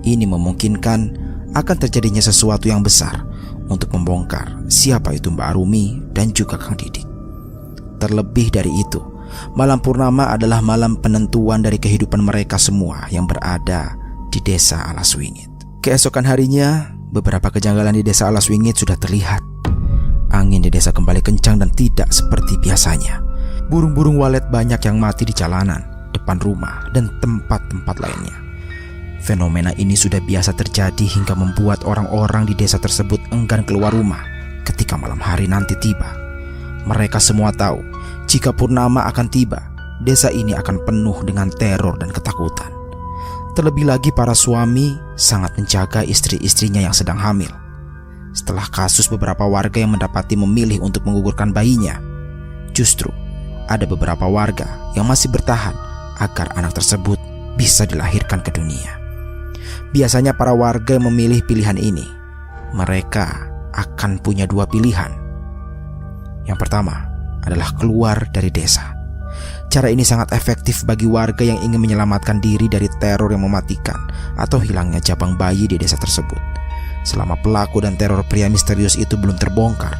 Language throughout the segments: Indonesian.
Ini memungkinkan akan terjadinya sesuatu yang besar untuk membongkar siapa itu Mbak Arumi dan juga Kang Didik. Terlebih dari itu, malam purnama adalah malam penentuan dari kehidupan mereka semua yang berada di desa Alaswingit. Keesokan harinya, beberapa kejanggalan di desa Alaswingit sudah terlihat. Angin di desa kembali kencang dan tidak seperti biasanya. Burung-burung walet banyak yang mati di jalanan, depan rumah, dan tempat-tempat lainnya. Fenomena ini sudah biasa terjadi hingga membuat orang-orang di desa tersebut enggan keluar rumah ketika malam hari nanti tiba. Mereka semua tahu jika purnama akan tiba, desa ini akan penuh dengan teror dan ketakutan. Terlebih lagi para suami sangat menjaga istri-istrinya yang sedang hamil. Setelah kasus beberapa warga yang mendapati memilih untuk menggugurkan bayinya, justru ada beberapa warga yang masih bertahan agar anak tersebut bisa dilahirkan ke dunia. Biasanya para warga yang memilih pilihan ini, mereka akan punya dua pilihan. Yang pertama adalah keluar dari desa. Cara ini sangat efektif bagi warga yang ingin menyelamatkan diri dari teror yang mematikan atau hilangnya jabang bayi di desa tersebut. Selama pelaku dan teror pria misterius itu belum terbongkar,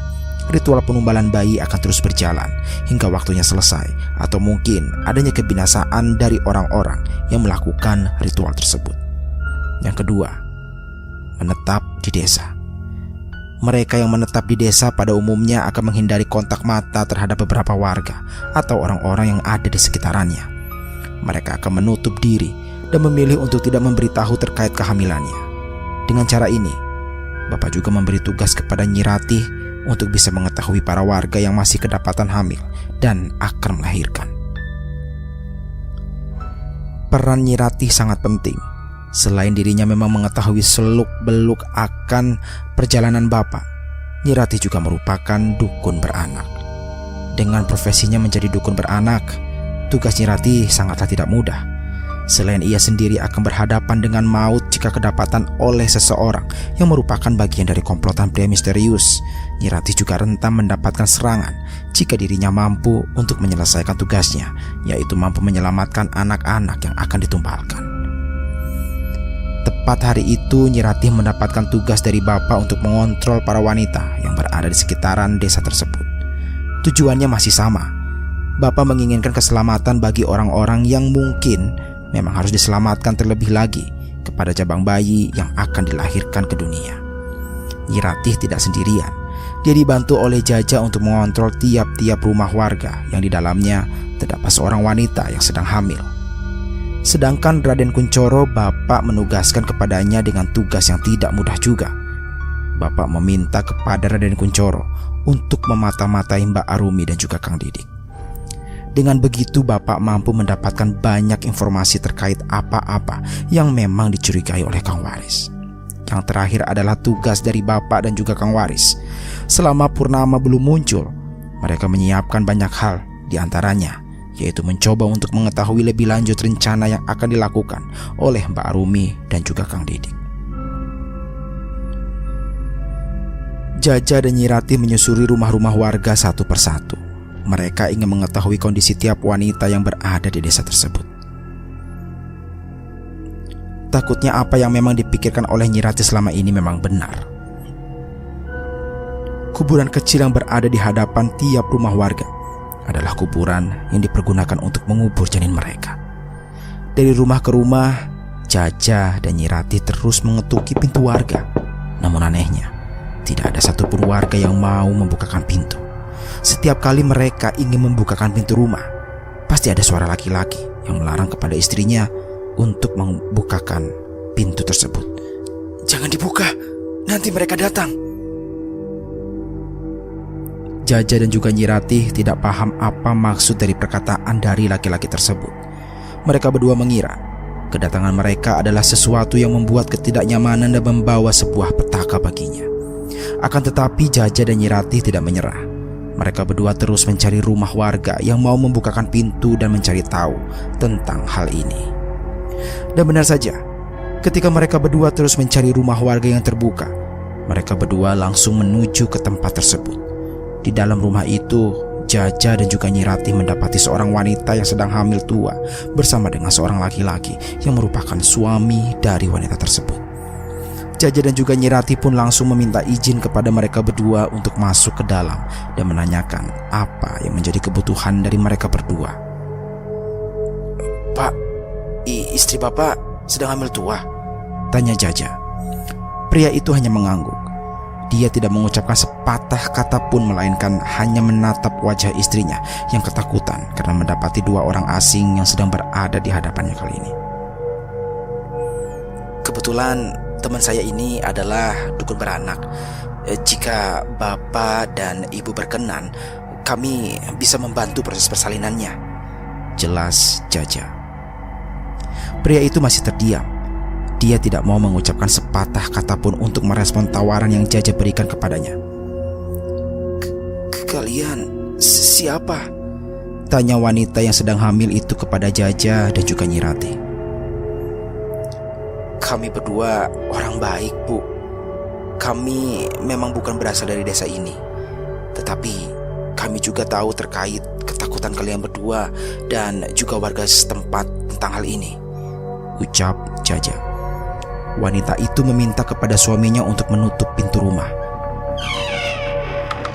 ritual penumbalan bayi akan terus berjalan hingga waktunya selesai, atau mungkin adanya kebinasaan dari orang-orang yang melakukan ritual tersebut. Yang kedua, menetap di desa. Mereka yang menetap di desa pada umumnya akan menghindari kontak mata terhadap beberapa warga atau orang-orang yang ada di sekitarannya. Mereka akan menutup diri dan memilih untuk tidak memberitahu terkait kehamilannya. Dengan cara ini, Bapak juga memberi tugas kepada Nyi Ratih untuk bisa mengetahui para warga yang masih kedapatan hamil dan akan melahirkan. Peran Nyi Ratih sangat penting. Selain dirinya memang mengetahui seluk-beluk akan perjalanan Bapak, Nyi Ratih juga merupakan dukun beranak. Dengan profesinya menjadi dukun beranak, tugas Nyi Ratih sangatlah tidak mudah. Selain ia sendiri akan berhadapan dengan maut jika kedapatan oleh seseorang yang merupakan bagian dari komplotan pria misterius, Nyi Ratih juga rentan mendapatkan serangan jika dirinya mampu untuk menyelesaikan tugasnya, yaitu mampu menyelamatkan anak-anak yang akan ditumbalkan. Tepat hari itu, Nyi Ratih mendapatkan tugas dari Bapak untuk mengontrol para wanita yang berada di sekitaran desa tersebut. Tujuannya masih sama. Bapak menginginkan keselamatan bagi orang-orang yang mungkin memang harus diselamatkan, terlebih lagi kepada jabang bayi yang akan dilahirkan ke dunia. Nyi Ratih tidak sendirian. Dia dibantu oleh Jaja untuk mengontrol tiap-tiap rumah warga yang di dalamnya terdapat seorang wanita yang sedang hamil. Sedangkan Raden Kuncoro, Bapak menugaskan kepadanya dengan tugas yang tidak mudah juga. Bapak meminta kepada Raden Kuncoro untuk memata-matai Mbak Arumi dan juga Kang Didik. Dengan begitu Bapak mampu mendapatkan banyak informasi terkait apa-apa yang memang dicurigai oleh Kang Waris. Yang terakhir adalah tugas dari Bapak dan juga Kang Waris. Selama purnama belum muncul, mereka menyiapkan banyak hal, diantaranya yaitu mencoba untuk mengetahui lebih lanjut rencana yang akan dilakukan oleh Mbak Arumi dan juga Kang Didik. Jaja dan Nyi Ratih menyusuri rumah-rumah warga satu persatu. Mereka ingin mengetahui kondisi tiap wanita yang berada di desa tersebut. Takutnya apa yang memang dipikirkan oleh Nyi Ratih selama ini memang benar. Kuburan kecil yang berada di hadapan tiap rumah warga adalah kuburan yang dipergunakan untuk mengubur janin mereka. Dari rumah ke rumah, Jaja dan Nyi Ratih terus mengetuki pintu warga. Namun anehnya, tidak ada satupun warga yang mau membukakan pintu. Setiap kali mereka ingin membukakan pintu rumah, pasti ada suara laki-laki yang melarang kepada istrinya untuk membukakan pintu tersebut. "Jangan dibuka, nanti mereka datang." Jaja dan juga Nyi Ratih tidak paham apa maksud dari perkataan dari laki-laki tersebut. Mereka berdua mengira kedatangan mereka adalah sesuatu yang membuat ketidaknyamanan dan membawa sebuah petaka baginya. Akan tetapi Jaja dan Nyi Ratih tidak menyerah. Mereka berdua terus mencari rumah warga yang mau membukakan pintu dan mencari tahu tentang hal ini. Dan benar saja, ketika mereka berdua terus mencari rumah warga yang terbuka, mereka berdua langsung menuju ke tempat tersebut. Di dalam rumah itu, Jaja dan juga Nyi Ratih mendapati seorang wanita yang sedang hamil tua bersama dengan seorang laki-laki yang merupakan suami dari wanita tersebut. Jaja dan juga Nyi Ratih pun langsung meminta izin kepada mereka berdua untuk masuk ke dalam dan menanyakan apa yang menjadi kebutuhan dari mereka berdua. "Pak, istri Bapak sedang hamil tua?" tanya Jaja. Pria itu hanya mengangguk. Dia tidak mengucapkan sepatah kata pun, melainkan hanya menatap wajah istrinya yang ketakutan karena mendapati dua orang asing yang sedang berada di hadapannya kali ini. "Kebetulan teman saya ini adalah dukun beranak. Jika Bapak dan Ibu berkenan, kami bisa membantu proses persalinannya," jelas Jaja. Pria itu masih terdiam. Dia tidak mau mengucapkan sepatah kata pun untuk merespon tawaran yang Jaja berikan kepadanya. "Kalian siapa?" tanya wanita yang sedang hamil itu kepada Jaja dan juga Nyi Ratih. "Kami berdua orang baik, Bu. Kami memang bukan berasal dari desa ini. Tetapi kami juga tahu terkait ketakutan kalian berdua dan juga warga setempat tentang hal ini," ucap Jaja. Wanita itu meminta kepada suaminya untuk menutup pintu rumah.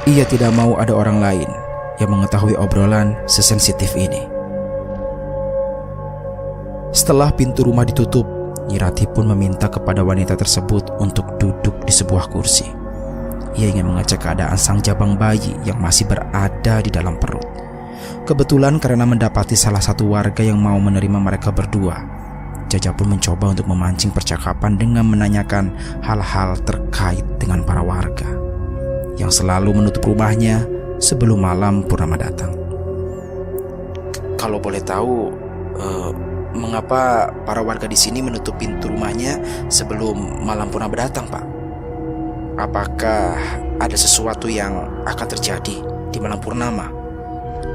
Ia tidak mau ada orang lain yang mengetahui obrolan sesensitif ini. Setelah pintu rumah ditutup, Nyi Ratih pun meminta kepada wanita tersebut untuk duduk di sebuah kursi. Ia ingin mengecek keadaan sang jabang bayi yang masih berada di dalam perut. Kebetulan karena mendapati salah satu warga yang mau menerima mereka berdua, Jaja pun mencoba untuk memancing percakapan dengan menanyakan hal-hal terkait dengan para warga yang selalu menutup rumahnya sebelum malam purnama datang. "Kalau boleh tahu, mengapa para warga di sini menutup pintu rumahnya sebelum malam purnama datang, Pak? Apakah ada sesuatu yang akan terjadi di malam purnama?"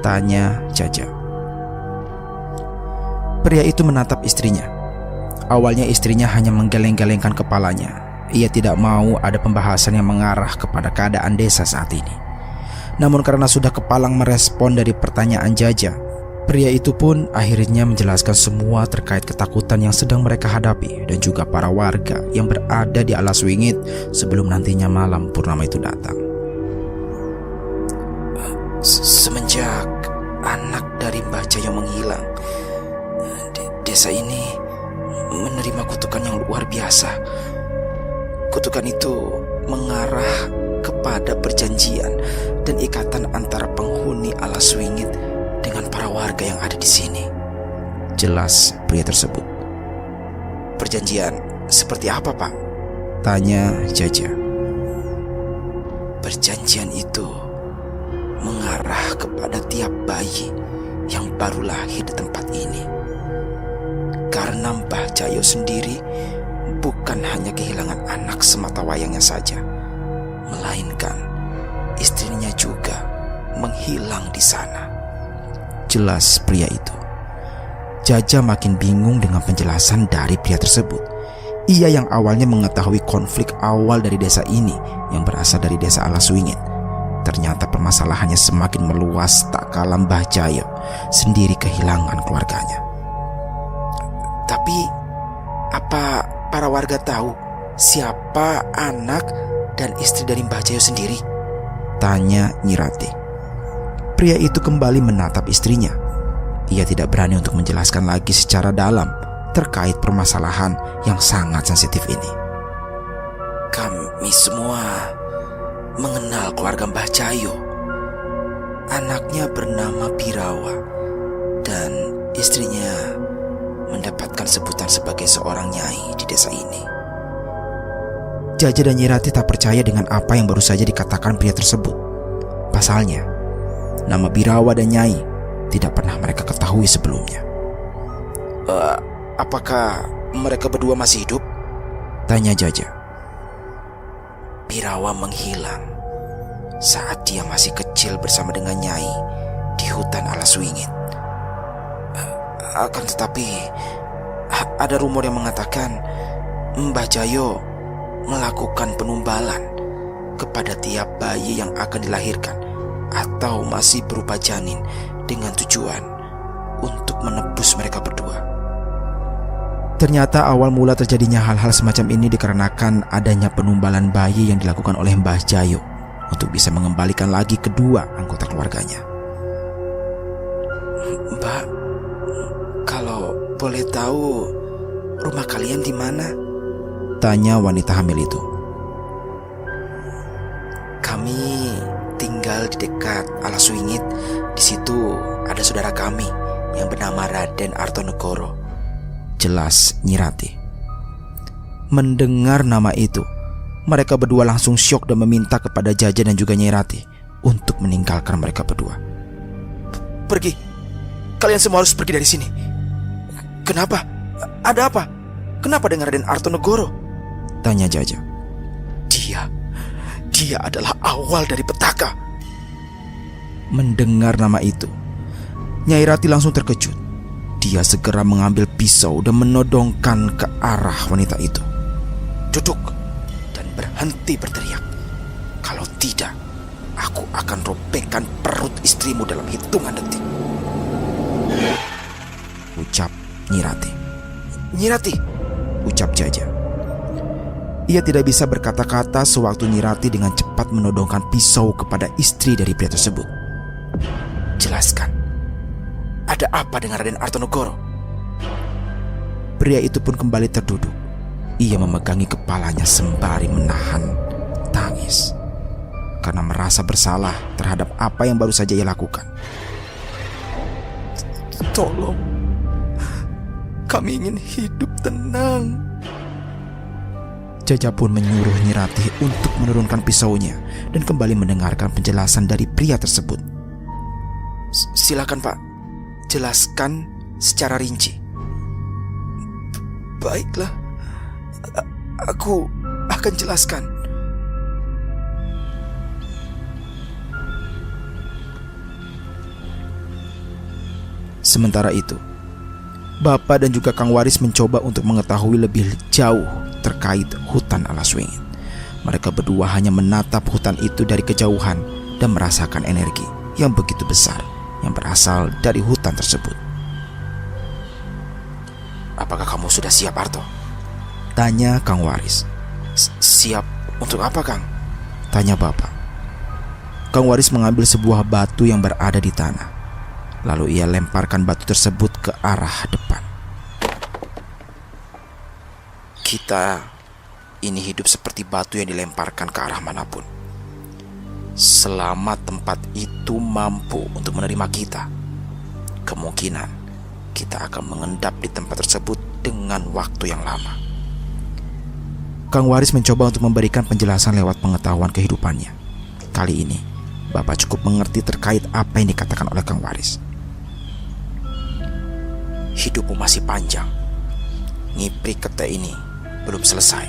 tanya Jaja. Pria itu menatap istrinya. Awalnya istrinya hanya menggeleng-gelengkan kepalanya. Ia tidak mau ada pembahasan yang mengarah kepada keadaan desa saat ini. Namun karena sudah kepalang merespon dari pertanyaan Jaja, pria itu pun akhirnya menjelaskan semua terkait ketakutan yang sedang mereka hadapi dan juga para warga yang berada di Alas Wingit sebelum nantinya malam purnama itu datang. "Semenjak anak dari Mbah Jayo menghilang, desa ini menerima kutukan yang luar biasa. Kutukan itu mengarah kepada perjanjian dan ikatan antara penghuni Alas Wingit dengan para warga yang ada di sini," jelas pria tersebut. "Perjanjian seperti apa, Pak?" tanya Jaja. "Perjanjian itu mengarah kepada tiap bayi yang baru lahir di tempat ini. Karena Mbah Jayo sendiri bukan hanya kehilangan anak semata wayangnya saja, melainkan istrinya juga menghilang di sana," jelas pria itu. Jaja makin bingung dengan penjelasan dari pria tersebut. Ia yang awalnya mengetahui konflik awal dari desa ini yang berasal dari desa Alas Wingit, ternyata permasalahannya semakin meluas tak kalah Mbah Jayo sendiri kehilangan keluarganya. "Tapi apa para warga tahu siapa anak dan istri dari Mbah Jayo sendiri?" tanya Nyi Ratih. Pria itu kembali menatap istrinya. Ia tidak berani untuk menjelaskan lagi secara dalam terkait permasalahan yang sangat sensitif ini. "Kami semua mengenal keluarga Mbah Jayo. Anaknya bernama Birawa dan istrinya mendapatkan sebutan sebagai seorang nyai di desa ini." Jaja dan Nyi Ratih tak percaya dengan apa yang baru saja dikatakan pria tersebut. Pasalnya, nama Birawa dan Nyai tidak pernah mereka ketahui sebelumnya. "Apakah mereka berdua masih hidup?" tanya Jaja. "Birawa menghilang saat dia masih kecil bersama dengan Nyai di hutan Alas Wingit. Akan tetapi ada rumor yang mengatakan Mbah Jayo melakukan penumbalan kepada tiap bayi yang akan dilahirkan atau masih berupa janin dengan tujuan untuk menebus mereka berdua. Ternyata awal mula terjadinya hal-hal semacam ini dikarenakan adanya penumbalan bayi yang dilakukan oleh Mbah Jayo untuk bisa mengembalikan lagi kedua anggota keluarganya. "Mbak, kalau boleh tahu rumah kalian di mana?" tanya wanita hamil itu. "Kami tinggal di dekat Alaswingit. Di situ ada saudara kami yang bernama Raden Artonegoro," jelas Nyi Rati. Mendengar nama itu, mereka berdua langsung syok dan meminta kepada Jaja dan juga Nyi Rati untuk meninggalkan mereka berdua. "Pergi, kalian semua harus pergi dari sini." "Kenapa? Ada apa? Kenapa dengan Raden Artonegoro?" tanya Jaja. Dia adalah awal dari petaka." Mendengar nama itu, Nyai Rati langsung terkejut. Dia segera mengambil pisau dan menodongkan ke arah wanita itu. "Duduk dan berhenti berteriak. Kalau tidak, aku akan robekkan perut istrimu dalam hitungan detik," ucap Nyi Rati. "Nyi Rati," ucap Jaja. Ia tidak bisa berkata-kata sewaktu Nyi Rati dengan cepat menodongkan pisau kepada istri dari pria tersebut. "Jelaskan, ada apa dengan Raden Artonegoro?" Pria itu pun kembali terduduk. Ia memegangi kepalanya sembari menahan tangis karena merasa bersalah terhadap apa yang baru saja ia lakukan. "Tolong, kami ingin hidup tenang." Jaja pun menyuruh Nyi Rati untuk menurunkan pisaunya dan kembali mendengarkan penjelasan dari pria tersebut. "Silakan Pak, jelaskan secara rinci." "Baiklah, aku akan jelaskan." Sementara itu, Bapak dan juga Kang Waris mencoba untuk mengetahui lebih jauh terkait hutan Alaswingit. Mereka berdua hanya menatap hutan itu dari kejauhan dan merasakan energi yang begitu besar yang berasal dari hutan tersebut. "Apakah kamu sudah siap, Arto?" tanya Kang Waris. "Siap untuk apa, Kang?" tanya Bapak. Kang Waris mengambil sebuah batu yang berada di tanah. Lalu ia lemparkan batu tersebut ke arah depan. "Kita ini hidup seperti batu yang dilemparkan ke arah manapun. Selama tempat itu mampu untuk menerima kita, kemungkinan kita akan mengendap di tempat tersebut dengan waktu yang lama." Kang Waris mencoba untuk memberikan penjelasan lewat pengetahuan kehidupannya. Kali ini, Bapak cukup mengerti terkait apa yang dikatakan oleh Kang Waris. "Hidupmu masih panjang. Ngipri Kete ini belum selesai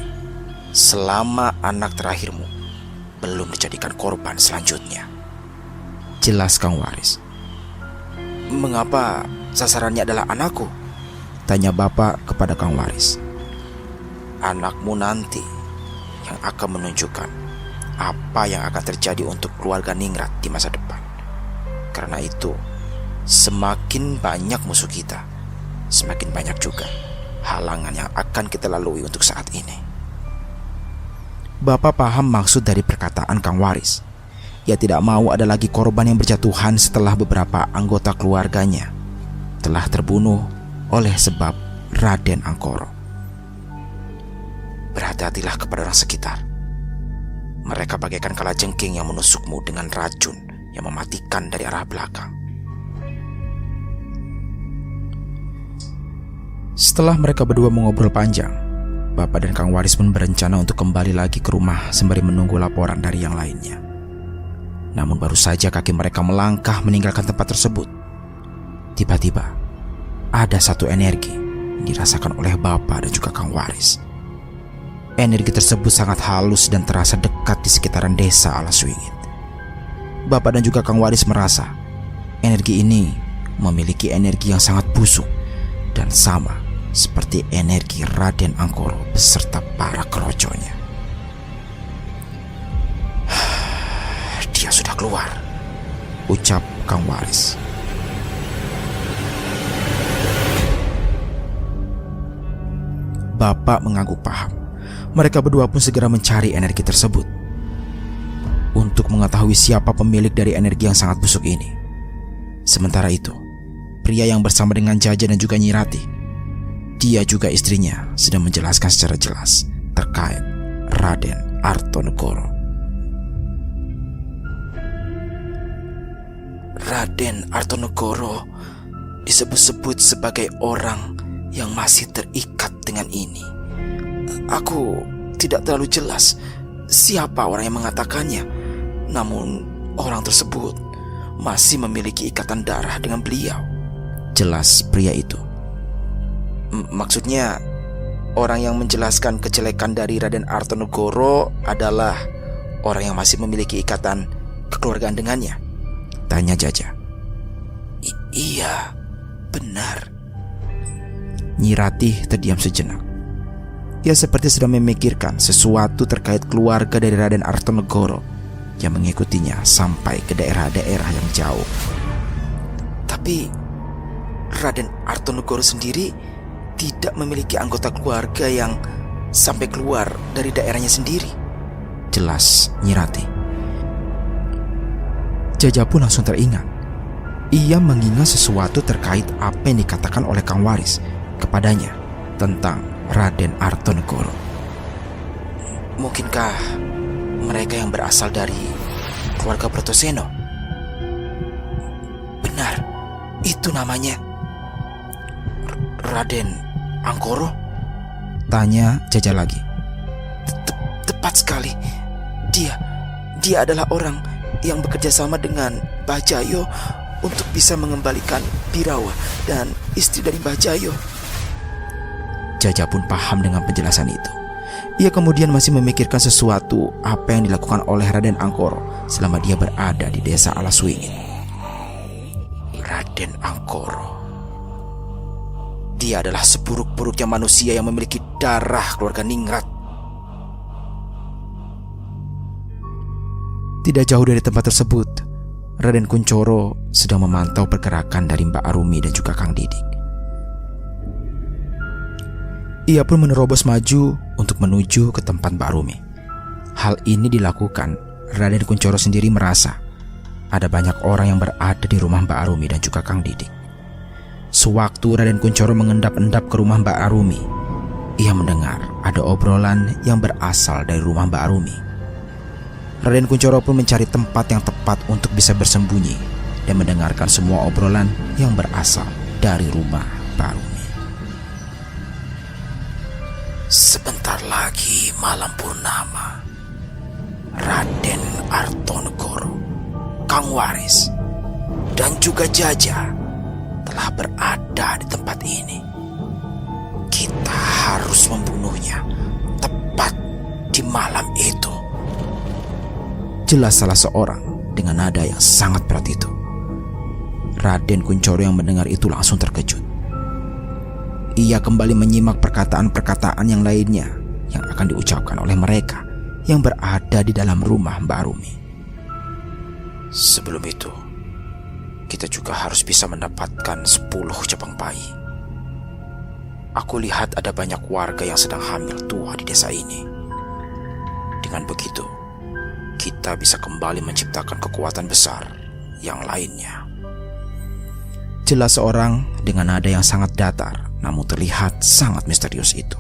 selama anak terakhirmu belum dijadikan korban selanjutnya," jelas Kang Waris. "Mengapa sasarannya adalah anakku?" tanya Bapak kepada Kang Waris. "Anakmu nanti yang akan menunjukkan apa yang akan terjadi untuk keluarga Ningrat di masa depan. Karena itu, semakin banyak musuh kita, semakin banyak juga halangan yang akan kita lalui untuk saat ini." Bapak paham maksud dari perkataan Kang Waris. Ia tidak mau ada lagi korban yang berjatuhan setelah beberapa anggota keluarganya telah terbunuh oleh sebab Raden Angkoro. "Berhati-hatilah kepada orang sekitar. Mereka bagaikan kalajengking yang menusukmu dengan racun yang mematikan dari arah belakang." Setelah mereka berdua mengobrol panjang, Bapak dan Kang Waris pun berencana untuk kembali lagi ke rumah sembari menunggu laporan dari yang lainnya. Namun baru saja kaki mereka melangkah meninggalkan tempat tersebut, tiba-tiba ada satu energi yang dirasakan oleh Bapak dan juga Kang Waris. Energi tersebut sangat halus dan terasa dekat di sekitaran desa Alaswingit. Bapak dan juga Kang Waris merasa energi ini memiliki energi yang sangat busuk dan sama seperti energi Raden Angkoro beserta para keroconya. "Dia sudah keluar," ucap Kang Waris. Bapak mengangguk paham. Mereka berdua pun segera mencari energi tersebut untuk mengetahui siapa pemilik dari energi yang sangat busuk ini. Sementara itu, pria yang bersama dengan Jaja dan juga Nyi Ratih, dia juga istrinya, sedang menjelaskan secara jelas terkait Raden Artonegoro. Raden Artonegoro disebut-sebut sebagai orang yang masih terikat dengan ini. Aku tidak terlalu jelas siapa orang yang mengatakannya, namun orang tersebut masih memiliki ikatan darah dengan beliau, jelas pria itu. Maksudnya, orang yang menjelaskan kejelekan dari Raden Artonegoro adalah orang yang masih memiliki ikatan kekeluargaan dengannya, tanya Jaja. Iya, benar. Nyi Ratih terdiam sejenak. Ia seperti sedang memikirkan sesuatu terkait keluarga dari Raden Artonegoro yang mengikutinya sampai ke daerah-daerah yang jauh. Tapi Raden Artonegoro sendiri tidak memiliki anggota keluarga yang sampai keluar dari daerahnya sendiri, jelas Nyi Ratih. Jaja pun langsung teringat. Ia mengingat sesuatu terkait apa yang dikatakan oleh Kang Waris kepadanya tentang Raden Artonegoro. Mungkinkah mereka yang berasal dari keluarga Brotoseno? Benar, itu namanya Raden Angkoro? Tanya Jaja lagi. Tepat sekali. Dia adalah orang yang bekerja sama dengan Mbah Jayo untuk bisa mengembalikan Birawa dan istri dari Mbah Jayo. Jaja pun paham dengan penjelasan itu. Ia kemudian masih memikirkan sesuatu apa yang dilakukan oleh Raden Angkoro selama dia berada di desa Alaswingit. Raden Angkoro, dia adalah seburuk-buruknya manusia yang memiliki darah keluarga Ningrat. Tidak jauh dari tempat tersebut, Raden Kunchoro sedang memantau pergerakan dari Mbak Arumi dan juga Kang Didik. Ia pun menerobos maju untuk menuju ke tempat Mbak Arumi. Hal ini dilakukan Raden Kunchoro sendiri merasa ada banyak orang yang berada di rumah Mbak Arumi dan juga Kang Didik. Sewaktu Raden Kunchoro mengendap-endap ke rumah Mbak Arumi, ia mendengar ada obrolan yang berasal dari rumah Mbak Arumi. Raden Kunchoro pun mencari tempat yang tepat untuk bisa bersembunyi dan mendengarkan semua obrolan yang berasal dari rumah Mbak Arumi. Sebentar lagi malam purnama. Raden Artonegoro, Kang Waris, dan juga Jaja telah berada di tempat ini. Kita harus membunuhnya tepat di malam itu, jelas salah seorang dengan nada yang sangat berat itu. Raden Kunchoro yang mendengar itu langsung terkejut. Ia kembali menyimak perkataan-perkataan yang lainnya yang akan diucapkan oleh mereka yang berada di dalam rumah Mbak Arumi. Sebelum itu, kita juga harus bisa mendapatkan 10 cabang bayi. Aku lihat ada banyak warga yang sedang hamil tua di desa ini. Dengan begitu, kita bisa kembali menciptakan kekuatan besar yang lainnya, jelas seorang dengan nada yang sangat datar namun terlihat sangat misterius itu.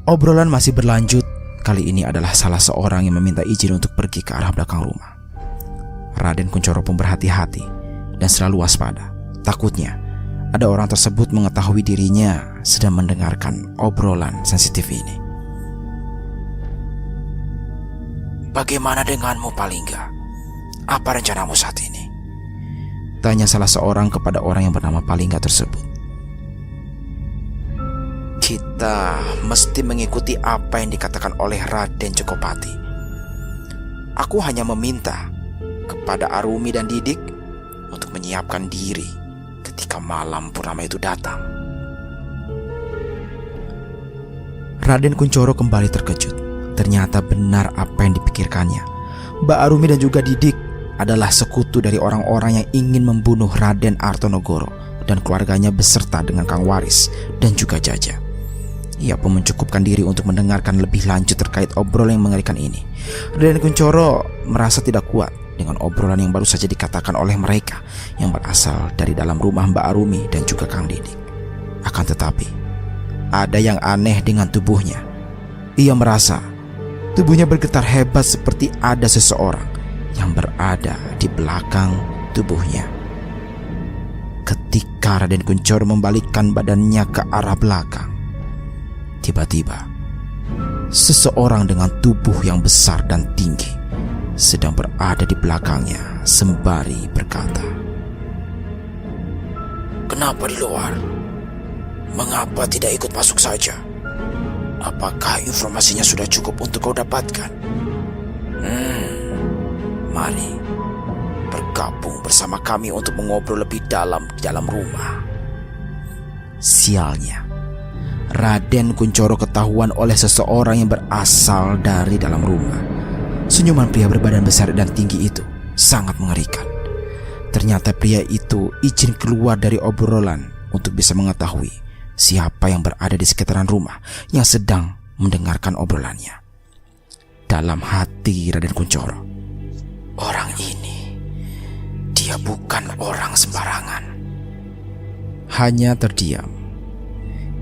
Obrolan masih berlanjut. Kali ini adalah salah seorang yang meminta izin untuk pergi ke arah belakang rumah. Raden Kunchoro pun berhati-hati dan selalu waspada. Takutnya ada orang tersebut mengetahui dirinya sedang mendengarkan obrolan sensitif ini. Bagaimana denganmu, Palingga? Apa rencanamu saat ini? Tanya salah seorang kepada orang yang bernama Palingga tersebut. Kita mesti mengikuti apa yang dikatakan oleh Raden Cokopati. Aku hanya meminta kepada Arumi dan Didik untuk menyiapkan diri ketika malam purnama itu datang. Raden Kunchoro kembali terkejut. Ternyata benar apa yang dipikirkannya. Mbak Arumi dan juga Didik adalah sekutu dari orang-orang yang ingin membunuh Raden Artonogoro dan keluarganya beserta dengan Kang Waris dan juga Jaja. Ia pun mencukupkan diri untuk mendengarkan lebih lanjut terkait obrolan yang mengerikan ini. Raden Kunchoro merasa tidak kuat dengan obrolan yang baru saja dikatakan oleh mereka yang berasal dari dalam rumah Mbak Arumi dan juga Kang Didik. Akan tetapi, ada yang aneh dengan tubuhnya. Ia merasa tubuhnya bergetar hebat seperti ada seseorang yang berada di belakang tubuhnya. Ketika Raden Kunchoro membalikkan badannya ke arah belakang, tiba-tiba seseorang dengan tubuh yang besar dan tinggi sedang berada di belakangnya sembari berkata, "Kenapa di luar? Mengapa tidak ikut masuk saja? Apakah informasinya sudah cukup untuk kau dapatkan? Mari bergabung bersama kami untuk mengobrol lebih dalam di dalam rumah." Sialnya, Raden Kunchoro ketahuan oleh seseorang yang berasal dari dalam rumah. Senyuman pria berbadan besar dan tinggi itu sangat mengerikan. Ternyata pria itu izin keluar dari obrolan untuk bisa mengetahui siapa yang berada di sekitaran rumah yang sedang mendengarkan obrolannya. Dalam hati Raden Kunchoro, orang ini, dia bukan orang sembarangan. Hanya terdiam.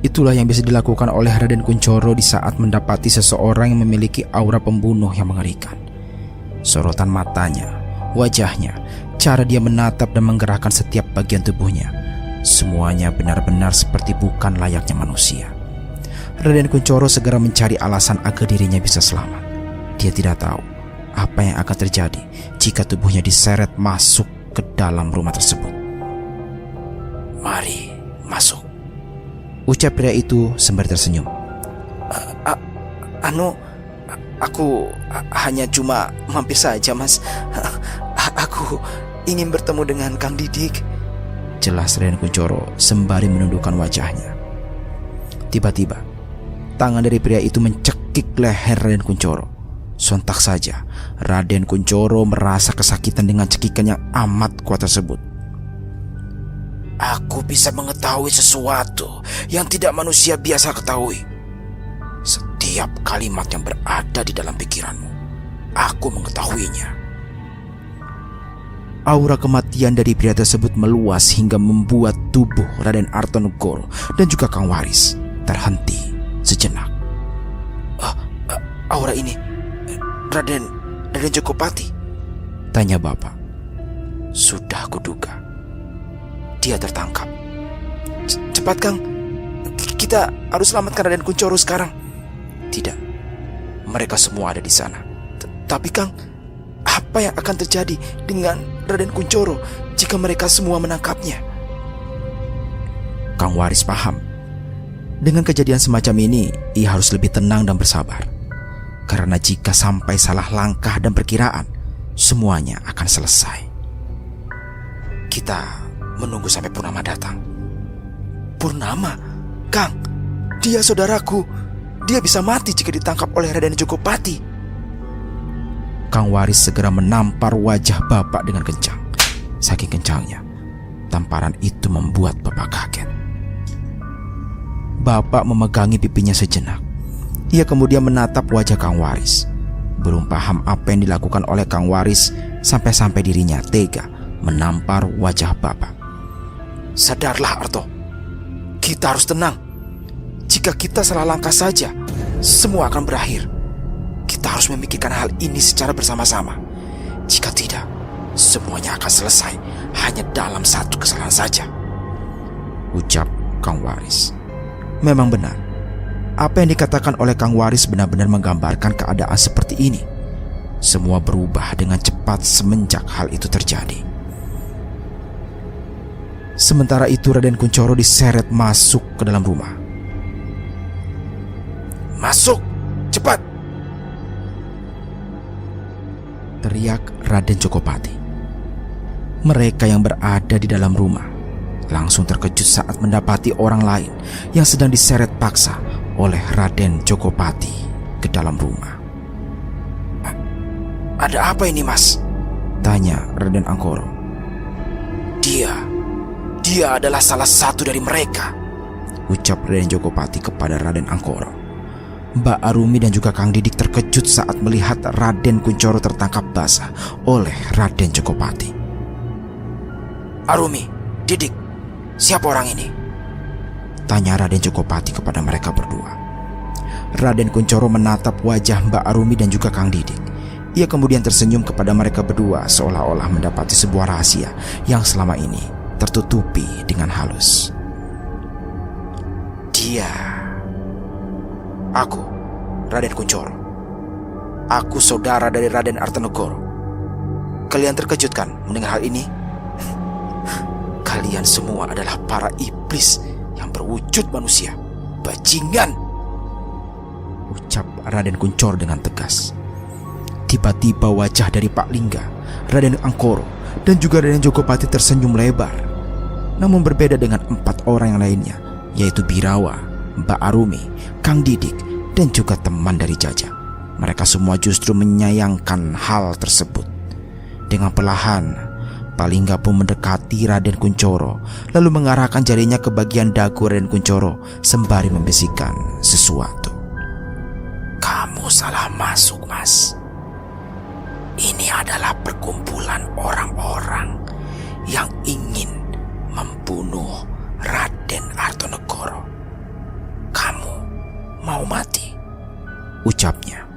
Itulah yang bisa dilakukan oleh Raden Kunchoro di saat mendapati seseorang yang memiliki aura pembunuh yang mengerikan. Sorotan matanya, wajahnya, cara dia menatap dan menggerakkan setiap bagian tubuhnya, semuanya benar-benar seperti bukan layaknya manusia. Raden Kunchoro segera mencari alasan agar dirinya bisa selamat. Dia tidak tahu apa yang akan terjadi jika tubuhnya diseret masuk ke dalam rumah tersebut. "Mari masuk," ucap pria itu sembari tersenyum. Aku hanya cuma mampir saja, Mas. Aku ingin bertemu dengan Kang Didik," jelas Raden Kunchoro sembari menundukkan wajahnya. Tiba-tiba, tangan dari pria itu mencekik leher Raden Kunchoro. Sontak saja, Raden Kunchoro merasa kesakitan dengan cekikan yang amat kuat tersebut. "Aku bisa mengetahui sesuatu yang tidak manusia biasa ketahui. Setiap kalimat yang berada di dalam pikiranmu, aku mengetahuinya." Aura kematian dari pria tersebut meluas hingga membuat tubuh Raden Artonogoro dan juga Kang Waris terhenti sejenak. "Aura ini Raden Jokopati?" tanya bapak. "Sudah kuduga. Dia tertangkap. Cepat, Kang. Kita harus selamatkan Raden Kunchoro sekarang." "Tidak. Mereka semua ada di sana. Tapi, Kang, apa yang akan terjadi dengan Raden Kunchoro jika mereka semua menangkapnya?" Kang Waris paham. Dengan kejadian semacam ini, ia harus lebih tenang dan bersabar. Karena jika sampai salah langkah dan perkiraan, semuanya akan selesai. "Kita menunggu sampai Purnama datang." "Purnama? Kang, dia saudaraku. Dia bisa mati jika ditangkap oleh Raden Jokopati." Kang Waris segera menampar wajah bapak dengan kencang. Saking kencangnya, tamparan itu membuat bapak kaget. Bapak memegangi pipinya sejenak. Ia kemudian menatap wajah Kang Waris. Belum paham apa yang dilakukan oleh Kang Waris sampai-sampai dirinya tega menampar wajah bapak. "Sadarlah, Arto. Kita harus tenang. Jika kita salah langkah saja, semua akan berakhir. Kita harus memikirkan hal ini secara bersama-sama. Jika tidak, semuanya akan selesai hanya dalam satu kesalahan saja," ucap Kang Waris. Memang benar, apa yang dikatakan oleh Kang Waris benar-benar menggambarkan keadaan seperti ini. Semua berubah dengan cepat semenjak hal itu terjadi. Sementara itu Raden Kunchoro diseret masuk ke dalam rumah. "Masuk, cepat!" teriak Raden Jokopati. Mereka yang berada di dalam rumah langsung terkejut saat mendapati orang lain yang sedang diseret paksa oleh Raden Jokopati ke dalam rumah. "Ada apa ini, Mas?" Tanya Raden Angkoro. Dia adalah salah satu dari mereka, ucap Raden Jogopati kepada Raden Angkoro. Mbak Arumi dan juga Kang Didik terkejut saat melihat Raden Kunchoro tertangkap basah oleh Raden Jogopati. Arumi, Didik, siapa orang ini? Tanya Raden Jogopati kepada mereka berdua. Raden Kunchoro menatap wajah Mbak Arumi dan juga Kang Didik. Ia kemudian tersenyum kepada mereka berdua seolah-olah mendapati sebuah rahasia yang selama ini tertutupi dengan halus. Aku, Raden Kunchoro. Aku saudara dari Raden Artanegoro. Kalian terkejut kan mendengar hal ini? Kalian semua adalah para iblis yang berwujud manusia. Bajingan, ucap Raden Kunchoro dengan tegas. Tiba-tiba wajah dari Pak Lingga, Raden Angkoro, dan juga Raden Jogopati tersenyum lebar. Namun berbeda dengan 4 orang yang lainnya, yaitu Birawa, Mbak Arumi, Kang Didik, dan juga teman dari Jaja. Mereka semua justru menyayangkan hal tersebut. Dengan perlahan, Pak Lingga pun mendekati Raden Kunchoro, lalu mengarahkan jarinya ke bagian dagu Raden Kunchoro sembari membisikkan sesuatu. Kamu salah masuk, Mas. Ini adalah perkumpulan orang-orang yang ingin membunuh Raden Artanegoro. Kamu mau mati, ucapnya.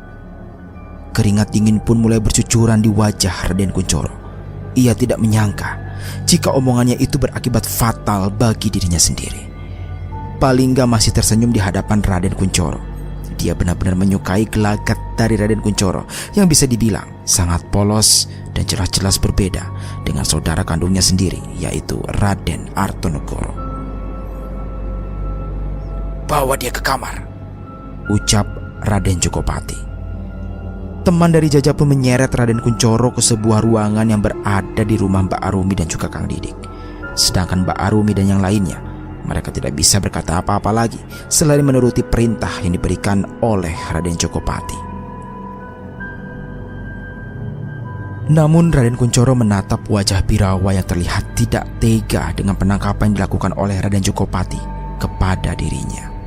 Keringat dingin pun mulai bercucuran di wajah Raden Kunchoro. Ia tidak menyangka jika omongannya itu berakibat fatal bagi dirinya sendiri. Pak Lingga masih tersenyum di hadapan Raden Kunchoro. Dia benar-benar menyukai gelagat dari Raden Kunchoro yang bisa dibilang sangat polos dan jelas-jelas berbeda dengan saudara kandungnya sendiri, yaitu Raden Artanegoro. Bawa dia ke kamar, ucap Raden Jogopati. Teman dari Jaja pun menyeret Raden Kunchoro ke sebuah ruangan yang berada di rumah Mbak Arumi dan juga Kang Didik. Sedangkan Mbak Arumi dan yang lainnya, mereka tidak bisa berkata apa-apa lagi selain menuruti perintah yang diberikan oleh Raden Jogopati. Namun Raden Kunchoro menatap wajah Birawa yang terlihat tidak tega dengan penangkapan yang dilakukan oleh Raden Jogopati kepada dirinya.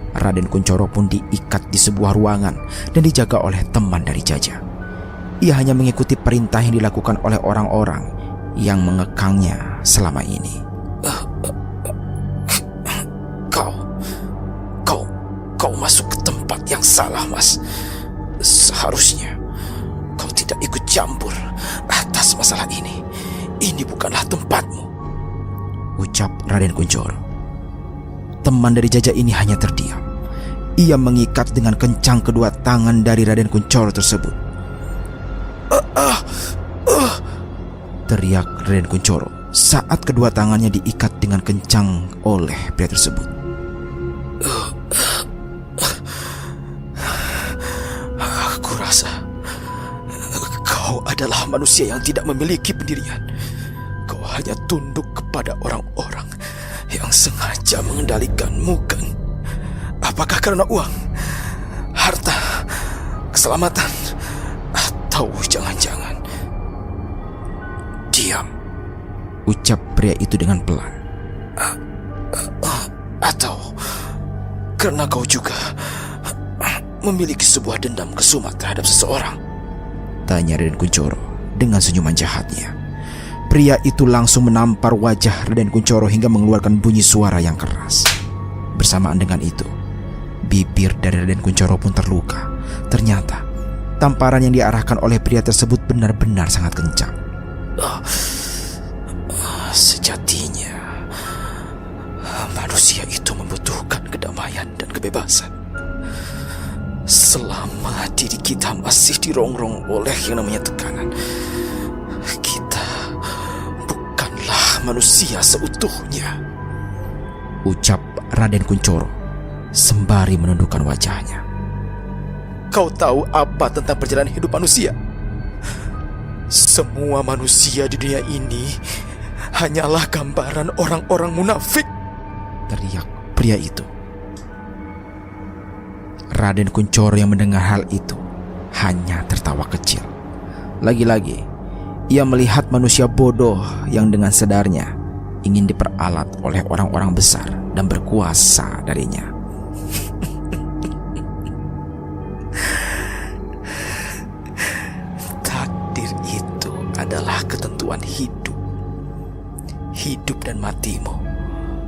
Raden Kunchoro pun diikat di sebuah ruangan dan dijaga oleh teman dari Jaja. Ia hanya mengikuti perintah yang dilakukan oleh orang-orang yang mengekangnya selama ini. Kau masuk ke tempat yang salah, Mas. Seharusnya kau tidak ikut campur atas masalah ini. Ini bukanlah tempatmu, ucap Raden Kunchoro. Teman dari Jaja ini hanya terdiam. Ia mengikat dengan kencang kedua tangan dari Raden Kunchoro tersebut. Teriak Raden Kunchoro saat kedua tangannya diikat dengan kencang oleh pria tersebut. Aku rasa kau adalah manusia yang tidak memiliki pendirian. Kau hanya tunduk kepada orang-orang yang sengaja mengendalikanmu, kan? Apakah karena uang, harta, keselamatan, atau jangan-jangan? Diam, ucap pria itu dengan pelan. Atau karena kau juga memiliki sebuah dendam kesumat terhadap seseorang? Tanya Raden Kunchoro dengan senyuman jahatnya. Pria itu langsung menampar wajah Raden Kunchoro hingga mengeluarkan bunyi suara yang keras. Bersamaan dengan itu, bibir dari Raden Kunchoro pun terluka. Ternyata tamparan yang diarahkan oleh pria tersebut benar-benar sangat kencang. Sejatinya manusia itu membutuhkan kedamaian dan kebebasan. Selama diri kita masih dirongrong oleh yang namanya tekanan, kita bukanlah manusia seutuhnya, ucap Raden Kunchoro sembari menundukkan wajahnya. Kau tahu apa tentang perjalanan hidup manusia? Semua manusia di dunia ini hanyalah gambaran orang-orang munafik, teriak pria itu. Raden Kunchoro yang mendengar hal itu hanya tertawa kecil. Lagi-lagi Ia melihat manusia bodoh yang dengan sedarnya ingin diperalat oleh orang-orang besar dan berkuasa darinya. Takdir itu adalah ketentuan hidup. Hidup dan matimu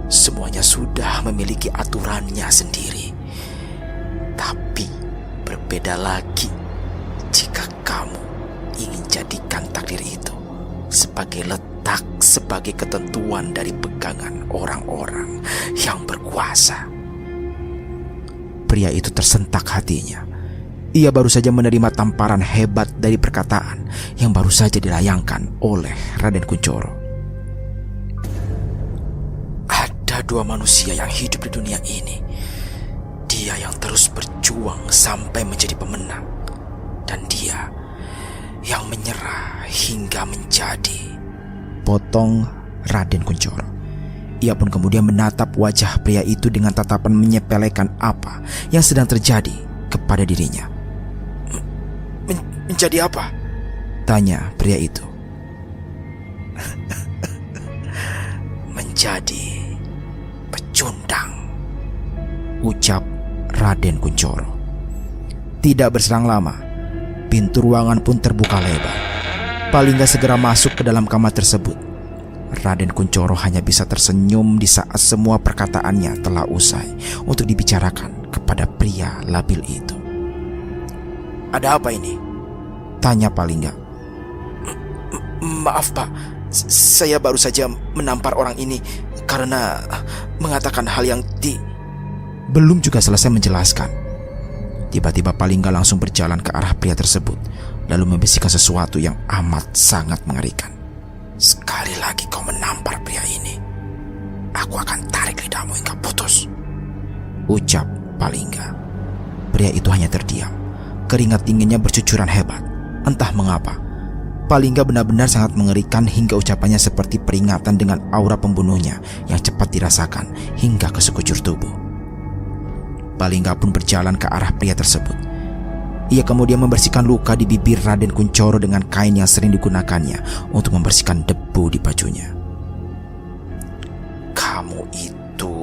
semuanya sudah memiliki aturannya sendiri. Tapi berbeda lagi jika kamu ingin jadikan takdir itu sebagai letak, sebagai ketentuan dari pegangan orang-orang yang berkuasa. Pria itu tersentak hatinya. Ia baru saja menerima tamparan hebat dari perkataan yang baru saja dilayangkan oleh Raden Kunchoro. Ada dua manusia yang hidup di dunia ini. Dia yang terus berjuang sampai menjadi pemenang, dan dia yang menyerah hingga menjadi. Potong Raden Kunchoro. Ia pun kemudian menatap wajah pria itu dengan tatapan menyepelekan apa yang sedang terjadi kepada dirinya. Menjadi apa? Tanya pria itu. Menjadi pecundang, ucap Raden Kunchoro. Tidak berselang lama, pintu ruangan pun terbuka lebar. Palingga segera masuk ke dalam kamar tersebut. Raden Kunchoro hanya bisa tersenyum di saat semua perkataannya telah usai untuk dibicarakan kepada pria labil itu. Ada apa ini? Tanya Palingga. Maaf Pak, saya baru saja menampar orang ini karena mengatakan hal yang Belum juga selesai menjelaskan, tiba-tiba Palingga langsung berjalan ke arah pria tersebut, lalu membisikkan sesuatu yang amat sangat mengerikan. Sekali lagi kau menampar pria ini, aku akan tarik lidahmu hingga putus, ucap Palingga. Pria itu hanya terdiam. Keringat dinginnya bercucuran hebat. Entah mengapa, Palingga benar-benar sangat mengerikan hingga ucapannya seperti peringatan dengan aura pembunuhnya yang cepat dirasakan hingga ke sekujur tubuh. Palingga pun berjalan ke arah pria tersebut. Ia kemudian membersihkan luka di bibir Raden Kunchoro dengan kain yang sering digunakannya untuk membersihkan debu di bajunya. Kamu itu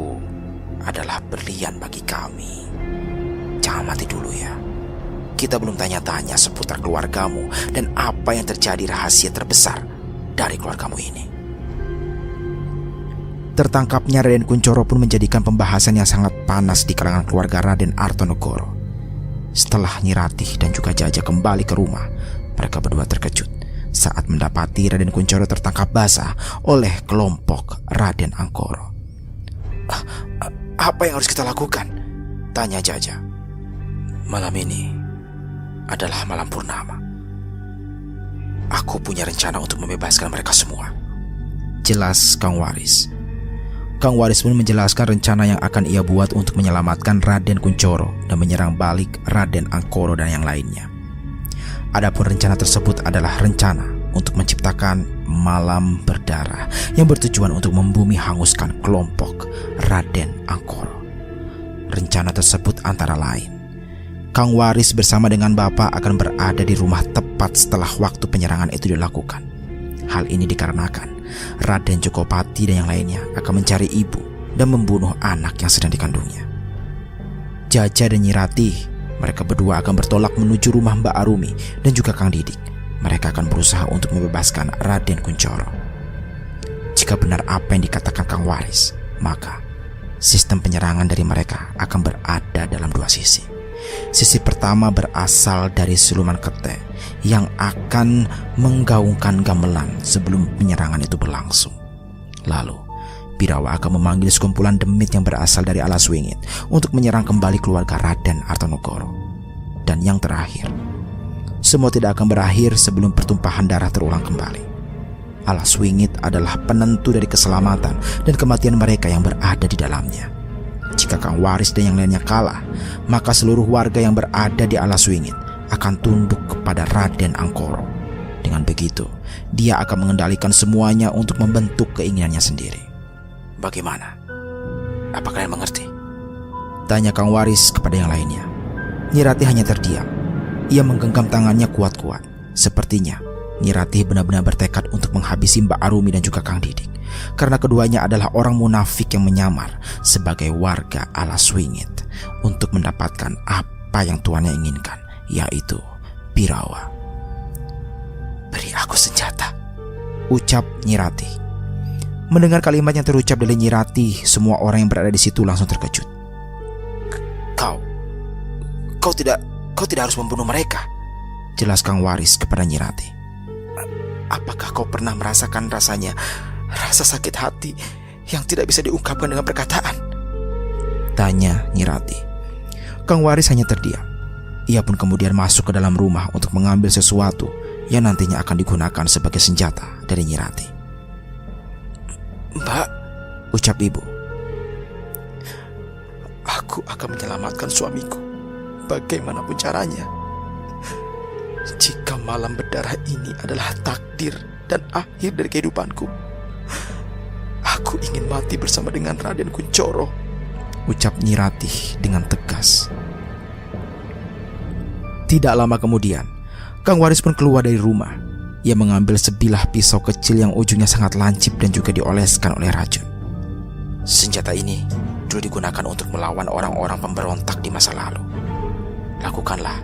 adalah berlian bagi kami. Jangan mati dulu ya. Kita belum tanya-tanya seputar keluargamu dan apa yang terjadi rahasia terbesar dari keluargamu ini. Tertangkapnya Raden Kunchoro pun menjadikan pembahasan yang sangat panas di kalangan keluarga Raden Artonegoro. Setelah Nyi Ratih dan juga Jaja kembali ke rumah, mereka berdua terkejut saat mendapati Raden Kunchoro tertangkap basah oleh kelompok Raden Angkoro. Apa yang harus kita lakukan? Tanya Jaja. Malam ini adalah malam purnama. Aku punya rencana untuk membebaskan mereka semua, jelas Kang Waris. Kang Waris pun menjelaskan rencana yang akan ia buat untuk menyelamatkan Raden Kunchoro dan menyerang balik Raden Angkoro dan yang lainnya. Adapun rencana tersebut adalah rencana untuk menciptakan malam berdarah yang bertujuan untuk membumi hanguskan kelompok Raden Angkoro. Rencana tersebut antara lain, Kang Waris bersama dengan Bapak akan berada di rumah tepat setelah waktu penyerangan itu dilakukan. Hal ini dikarenakan Raden Jokopati dan yang lainnya akan mencari ibu dan membunuh anak yang sedang dikandungnya. Jaja dan Nyi Ratih, mereka berdua akan bertolak menuju rumah Mbak Arumi dan juga Kang Didik. Mereka akan berusaha untuk membebaskan Raden Kunchoro. Jika benar apa yang dikatakan Kang Waris, maka sistem penyerangan dari mereka akan berada dalam dua sisi. Sisi pertama berasal dari siluman kete yang akan menggaungkan gamelan sebelum penyerangan itu berlangsung. Lalu Birawa akan memanggil sekumpulan demit yang berasal dari Alas Wingit untuk menyerang kembali keluarga Raden Artonegoro. Dan yang terakhir, semua tidak akan berakhir sebelum pertumpahan darah terulang kembali. Alas Wingit adalah penentu dari keselamatan dan kematian mereka yang berada di dalamnya. Jika Kang Waris dan yang lainnya kalah, maka seluruh warga yang berada di Alas Wingit akan tunduk kepada Raden Angkoro. Dengan begitu, dia akan mengendalikan semuanya untuk membentuk keinginannya sendiri. Bagaimana? Apa kalian mengerti? Tanya Kang Waris kepada yang lainnya. Nyi Ratih hanya terdiam. Ia menggenggam tangannya kuat-kuat. Sepertinya Nyi Ratih benar-benar bertekad untuk menghabisi Mbak Arumi dan juga Kang Didik, karena keduanya adalah orang munafik yang menyamar sebagai warga Alas Wingit untuk mendapatkan apa yang tuannya inginkan, yaitu Birawa. "Beri aku senjata," ucap Nyi Ratih. Mendengar kalimat yang terucap dari Nyi Ratih, semua orang yang berada di situ langsung terkejut. Kau tidak harus membunuh mereka," jelas Kang Waris kepada Nyi Ratih. "Apakah kau pernah merasakan rasa sakit hati yang tidak bisa diungkapkan dengan perkataan?" tanya Nyi Ratih. Kang Waris hanya terdiam. Ia pun kemudian masuk ke dalam rumah untuk mengambil sesuatu yang nantinya akan digunakan sebagai senjata dari Nyi Ratih. "Mbak," ucap ibu, "aku akan menyelamatkan suamiku bagaimanapun caranya. Jika malam berdarah ini adalah takdir dan akhir dari kehidupanku, aku ingin mati bersama dengan Raden Kunchoro," ucap Nyi Ratih dengan tegas. Tidak lama kemudian, Kang Waris pun keluar dari rumah. Ia mengambil sebilah pisau kecil yang ujungnya sangat lancip dan juga dioleskan oleh racun. "Senjata ini dulu digunakan untuk melawan orang-orang pemberontak di masa lalu. Lakukanlah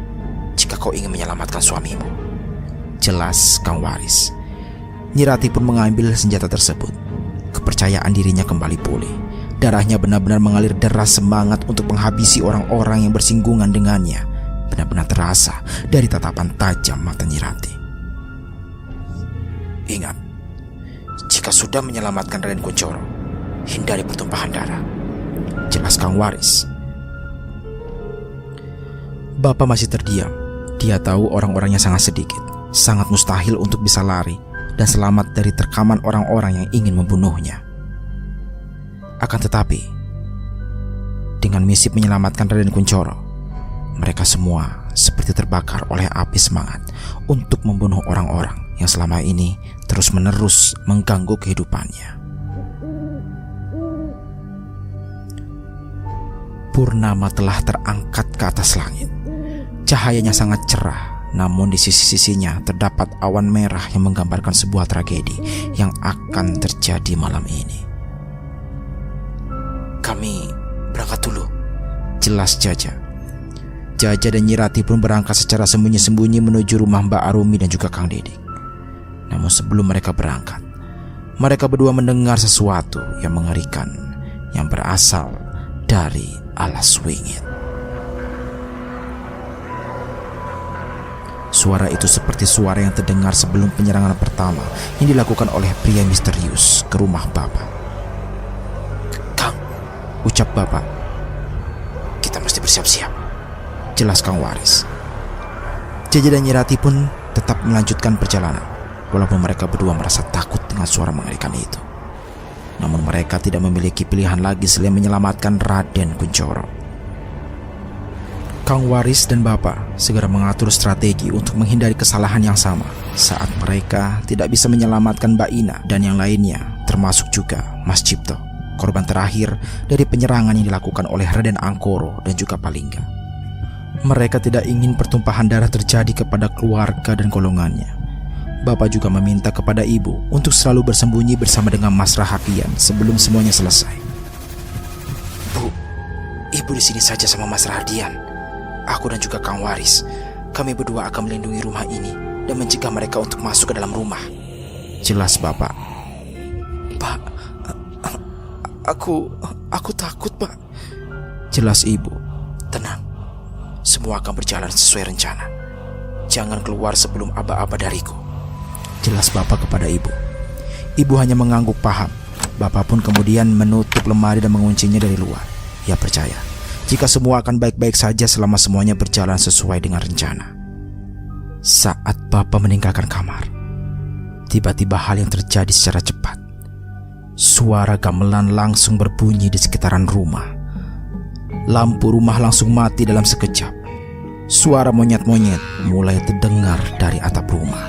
jika kau ingin menyelamatkan suamimu," jelas Kang Waris. Nyi Ratih pun mengambil senjata tersebut. Kepercayaan dirinya kembali pulih. Darahnya benar-benar mengalir deras semangat untuk menghabisi orang-orang yang bersinggungan dengannya. Benar-benar terasa dari tatapan tajam mata Nyi Ratih. "Ingat, jika sudah menyelamatkan Raden Kunchoro, hindari pertumpahan darah," jelas Kang Waris. Bapak masih terdiam. Dia tahu orang-orangnya sangat sedikit, sangat mustahil untuk bisa lari dan selamat dari terkaman orang-orang yang ingin membunuhnya. Akan tetapi, dengan misi menyelamatkan Raden Kunchoro, mereka semua seperti terbakar oleh api semangat untuk membunuh orang-orang yang selama ini terus-menerus mengganggu kehidupannya. Purnama telah terangkat ke atas langit. Cahayanya sangat cerah, namun di sisi-sisinya terdapat awan merah yang menggambarkan sebuah tragedi yang akan terjadi malam ini. "Kami berangkat dulu," jelas Jaja. Jaja dan Nyi Ratih pun berangkat secara sembunyi-sembunyi menuju rumah Mbak Arumi dan juga Kang Didik. Namun sebelum mereka berangkat, mereka berdua mendengar sesuatu yang mengerikan yang berasal dari Alas Wingit. Suara itu seperti suara yang terdengar sebelum penyerangan pertama yang dilakukan oleh pria misterius ke rumah Bapak. "Kang," ucap Bapak, "kita mesti bersiap-siap," jelas Kang Waris. Jaja dan Nyi Ratih pun tetap melanjutkan perjalanan, walaupun mereka berdua merasa takut dengan suara mengerikan itu. Namun mereka tidak memiliki pilihan lagi selain menyelamatkan Raden Kunchoro. Kang Waris dan Bapak segera mengatur strategi untuk menghindari kesalahan yang sama saat mereka tidak bisa menyelamatkan Mbak Ina dan yang lainnya, termasuk juga Mas Cipto, korban terakhir dari penyerangan yang dilakukan oleh Raden Angkoro dan juga Palingga. Mereka tidak ingin pertumpahan darah terjadi kepada keluarga dan golongannya. Bapak juga meminta kepada ibu untuk selalu bersembunyi bersama dengan Mas Rahadian sebelum semuanya selesai. "Bu, ibu di sini saja sama Mas Rahadian. Aku dan juga Kang Waris, kami berdua akan melindungi rumah ini dan mencegah mereka untuk masuk ke dalam rumah," jelas Bapak. "Pak, aku takut, Pak," jelas ibu. "Tenang, semua akan berjalan sesuai rencana. Jangan keluar sebelum aba-aba dariku," jelas Bapak kepada ibu. Ibu hanya mengangguk paham. Bapak pun kemudian menutup lemari dan menguncinya dari luar. Ia percaya jika semua akan baik-baik saja selama semuanya berjalan sesuai dengan rencana. Saat Bapak meninggalkan kamar, tiba-tiba hal yang terjadi secara cepat. Suara gamelan langsung berbunyi di sekitaran rumah. Lampu rumah langsung mati dalam sekejap. Suara monyet-monyet mulai terdengar dari atap rumah.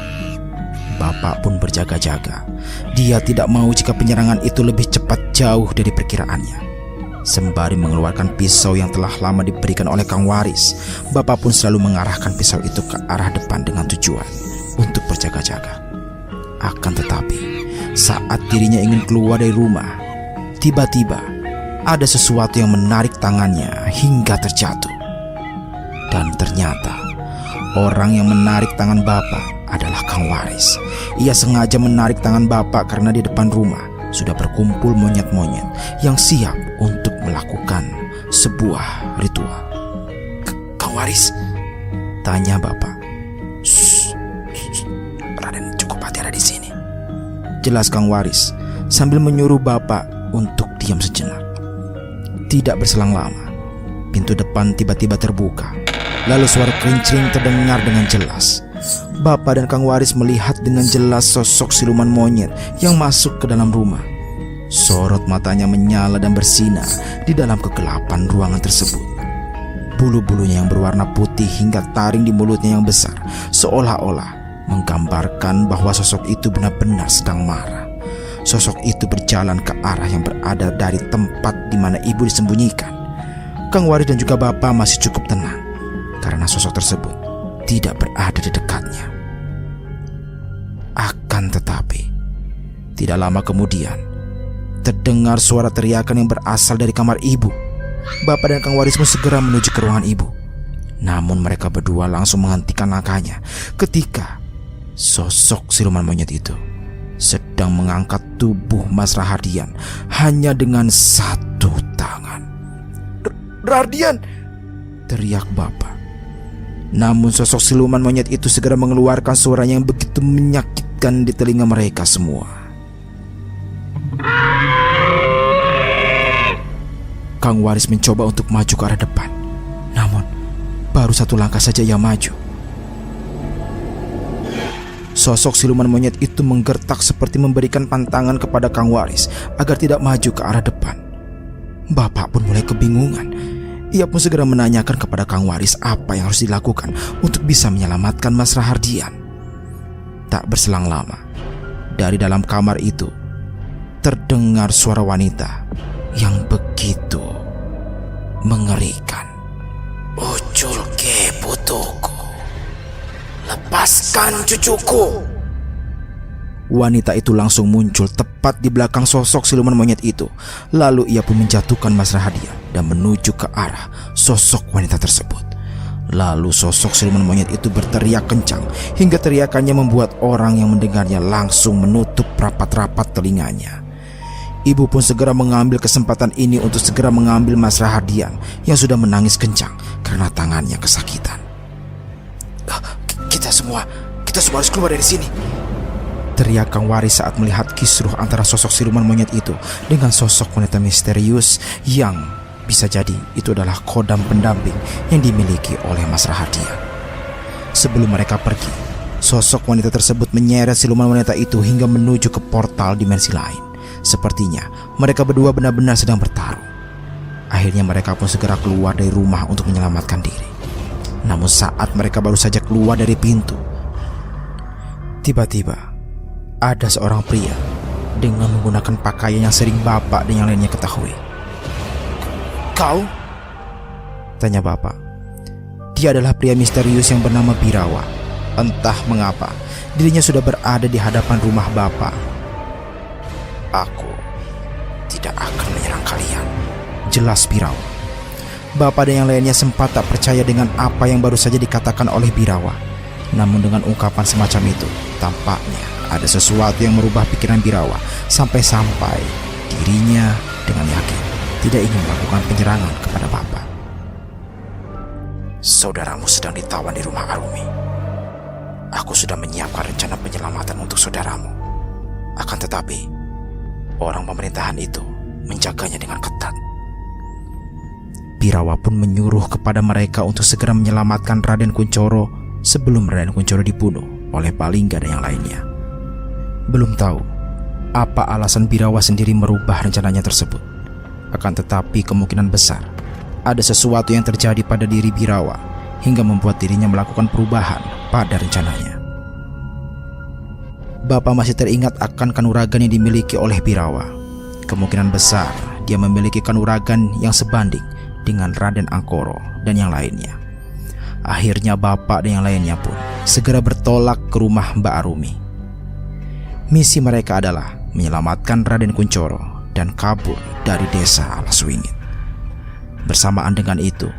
Bapak pun berjaga-jaga. Dia tidak mau jika penyerangan itu lebih cepat jauh dari perkiraannya. Sembari mengeluarkan pisau yang telah lama diberikan oleh Kang Waris, Bapak pun selalu mengarahkan pisau itu ke arah depan dengan tujuan untuk berjaga-jaga. Akan tetapi, saat dirinya ingin keluar dari rumah, tiba-tiba ada sesuatu yang menarik tangannya hingga terjatuh. Dan ternyata orang yang menarik tangan Bapak adalah Kang Waris. Ia sengaja menarik tangan Bapak karena di depan rumah sudah berkumpul monyet-monyet yang siap untuk melakukan sebuah ritual. "Kang Waris?" tanya Bapak. "Shh, Raden cukup hati-hati di sini," jelas Kang Waris sambil menyuruh Bapak untuk diam sejenak. Tidak berselang lama, pintu depan tiba-tiba terbuka. Lalu suara kerincing terdengar dengan jelas. Bapak dan Kang Waris melihat dengan jelas sosok siluman monyet yang masuk ke dalam rumah. Sorot matanya menyala dan bersinar di dalam kegelapan ruangan tersebut. Bulu-bulunya yang berwarna putih hingga taring di mulutnya yang besar seolah-olah menggambarkan bahwa sosok itu benar-benar sedang marah. Sosok itu berjalan ke arah yang berada dari tempat di mana ibu disembunyikan. Kang Waris dan juga Bapak masih cukup tenang karena sosok tersebut tidak berada di dekatnya. Akan tetapi, tidak lama kemudian terdengar suara teriakan yang berasal dari kamar ibu. Bapak dan Kang Waris pun segera menuju ke ruangan ibu. Namun mereka berdua langsung menghentikan langkahnya ketika sosok siluman monyet itu sedang mengangkat tubuh Mas Rahardian hanya dengan satu tangan. "Rahardian!" teriak Bapak. Namun sosok siluman monyet itu segera mengeluarkan suara yang begitu menyakitkan di telinga mereka semua. Kang Waris mencoba untuk maju ke arah depan. Namun baru satu langkah saja ia maju. Sosok siluman monyet itu menggertak seperti memberikan pantangan kepada Kang Waris agar tidak maju ke arah depan. Bapak pun mulai kebingungan. Ia pun segera menanyakan kepada Kang Waris apa yang harus dilakukan untuk bisa menyelamatkan Mas Rahardian. Tak berselang lama, dari dalam kamar itu terdengar suara wanita yang begitu mengerikan. "Ucul ke putuku, lepaskan cucuku." Wanita itu langsung muncul tepat di belakang sosok siluman monyet itu. Lalu ia pun menjatuhkan Mas Rahardian dan menuju ke arah sosok wanita tersebut. Lalu sosok siluman monyet itu berteriak kencang hingga teriakannya membuat orang yang mendengarnya langsung menutup rapat-rapat telinganya. Ibu pun segera mengambil kesempatan ini untuk segera mengambil Mas Rahardian yang sudah menangis kencang karena tangannya kesakitan. Kita semua harus keluar dari sini," teriak Kang Waris saat melihat kisruh antara sosok siluman monyet itu dengan sosok wanita misterius yang bisa jadi itu adalah kodam pendamping yang dimiliki oleh Mas Rahardian. Sebelum mereka pergi, sosok wanita tersebut menyeret siluman wanita itu hingga menuju ke portal dimensi lain. Sepertinya mereka berdua benar-benar sedang bertarung. Akhirnya mereka pun segera keluar dari rumah untuk menyelamatkan diri. Namun saat mereka baru saja keluar dari pintu, tiba-tiba ada seorang pria dengan menggunakan pakaian yang sering Bapak dan yang lainnya ketahui. "Kau?" tanya Bapak. Dia adalah pria misterius yang bernama Birawa. Entah mengapa dirinya sudah berada di hadapan rumah Bapak. "Aku tidak akan menyerang kalian," jelas Birawa. Bapak dan yang lainnya sempat tak percaya dengan apa yang baru saja dikatakan oleh Birawa. Namun dengan ungkapan semacam itu, tampaknya ada sesuatu yang merubah pikiran Birawa sampai-sampai dirinya dengan yakin tidak ingin melakukan penyerangan kepada Bapak. "Saudaramu sedang ditawan di rumah Arumi. Aku sudah menyiapkan rencana penyelamatan untuk saudaramu. Akan tetapi, orang pemerintahan itu menjaganya dengan ketat." Birawa pun menyuruh kepada mereka untuk segera menyelamatkan Raden Kunchoro sebelum Raden Kunchoro dibunuh oleh Palingga dan yang lainnya. Belum tahu apa alasan Birawa sendiri merubah rencananya tersebut. Akan tetapi kemungkinan besar ada sesuatu yang terjadi pada diri Birawa hingga membuat dirinya melakukan perubahan pada rencananya. Bapak masih teringat akan kanuragan yang dimiliki oleh Birawa. Kemungkinan besar dia memiliki kanuragan yang sebanding dengan Raden Angkoro dan yang lainnya. Akhirnya Bapak dan yang lainnya pun segera bertolak ke rumah Mbak Arumi. Misi mereka adalah menyelamatkan Raden Kunchoro dan kabur dari desa Alaswingit. Bersamaan dengan itu,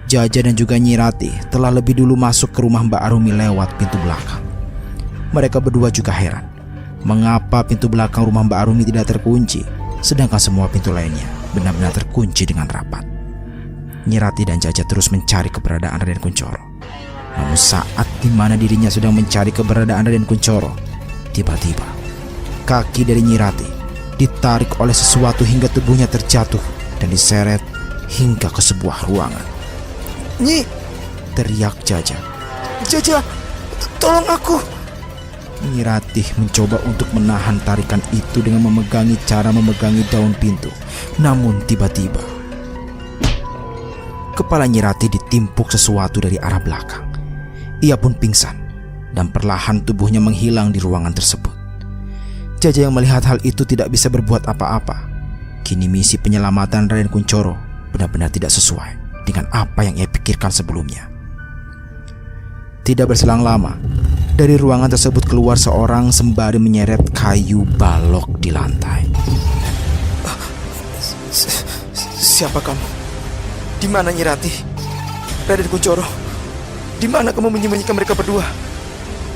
Jaja dan juga Nyi Rati telah lebih dulu masuk ke rumah Mbak Arumi lewat pintu belakang. Mereka berdua juga heran mengapa pintu belakang rumah Mbak Arumi tidak terkunci, sedangkan semua pintu lainnya benar-benar terkunci dengan rapat. Nyi Rati dan Jaja terus mencari keberadaan Raden Kunchoro. Namun saat dimana dirinya sedang mencari keberadaan Raden Kunchoro, tiba-tiba kaki dari Nyi Rati ditarik oleh sesuatu hingga tubuhnya terjatuh dan diseret hingga ke sebuah ruangan. Nyi, teriak Jaja. Jaja, tolong aku. Nyi Rati mencoba untuk menahan tarikan itu dengan memegangi daun pintu. Namun tiba-tiba kepala Nyi Rati ditimpuk sesuatu dari arah belakang. Ia pun pingsan dan perlahan tubuhnya menghilang di ruangan tersebut. Jaja yang melihat hal itu tidak bisa berbuat apa-apa. Kini misi penyelamatan Raden Kunchoro benar-benar tidak sesuai dengan apa yang ia pikirkan sebelumnya. Tidak berselang lama, dari ruangan tersebut keluar seorang sembari menyeret kayu balok di lantai. Siapa kamu? Di mana Nyi Rati? Raden Kunchoro? Di mana kamu menyembunyikan mereka berdua?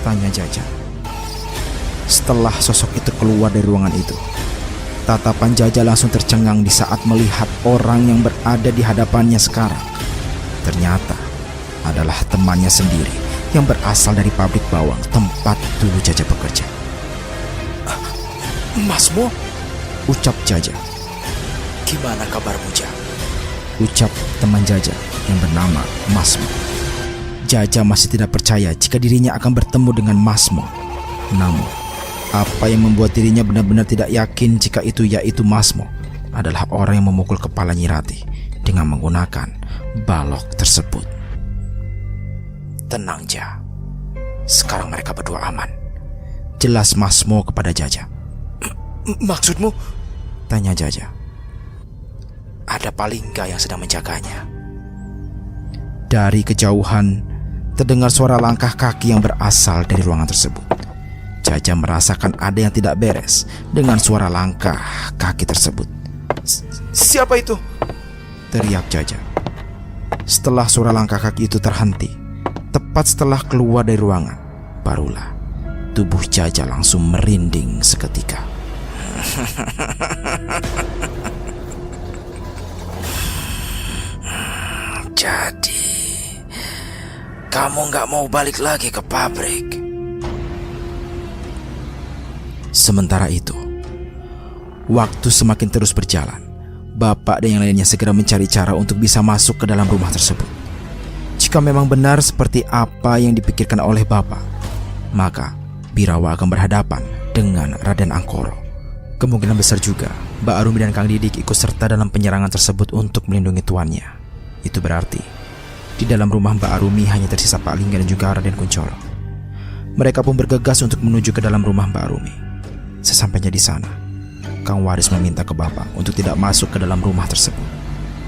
Tanya Jaja. Setelah sosok itu keluar dari ruangan itu, tatapan Jaja langsung tercengang di saat melihat orang yang berada di hadapannya sekarang. Ternyata adalah temannya sendiri yang berasal dari pabrik bawang tempat dulu Jaja bekerja. Masmo? Ucap Jaja. Gimana kabarmu, Ja? Ucap teman Jaja yang bernama Masmo. Jaja masih tidak percaya jika dirinya akan bertemu dengan Masmo. Namun, apa yang membuat dirinya benar-benar tidak yakin jika itu yaitu Masmo adalah orang yang memukul kepala Nyi Rati dengan menggunakan balok tersebut. Tenang, Ja. Sekarang mereka berdua aman. Jelas Masmo kepada Jaja. Maksudmu? Tanya Jaja. Ada Palingga yang sedang menjaganya. Dari kejauhan, terdengar suara langkah kaki yang berasal dari ruangan tersebut. Jaja merasakan ada yang tidak beres dengan suara langkah kaki tersebut. Siapa itu? Teriak Jaja. Setelah suara langkah kaki itu terhenti, tepat setelah keluar dari ruangan, barulah tubuh Jaja langsung merinding seketika. Jadi, kamu gak mau balik lagi ke pabrik? Sementara itu, waktu semakin terus berjalan. Bapak dan yang lainnya segera mencari cara untuk bisa masuk ke dalam rumah tersebut. Jika memang benar seperti apa yang dipikirkan oleh Bapak, maka Birawa akan berhadapan dengan Raden Angkoro. Kemungkinan besar juga Mbak Arumi dan Kang Didik ikut serta dalam penyerangan tersebut untuk melindungi tuannya. Itu berarti di dalam rumah Mbak Arumi hanya tersisa Pak Lingga dan juga Raden Kunchoro. Mereka pun bergegas untuk menuju ke dalam rumah Mbak Arumi. Sesampainya di sana, Kang Waris meminta ke Bapak untuk tidak masuk ke dalam rumah tersebut.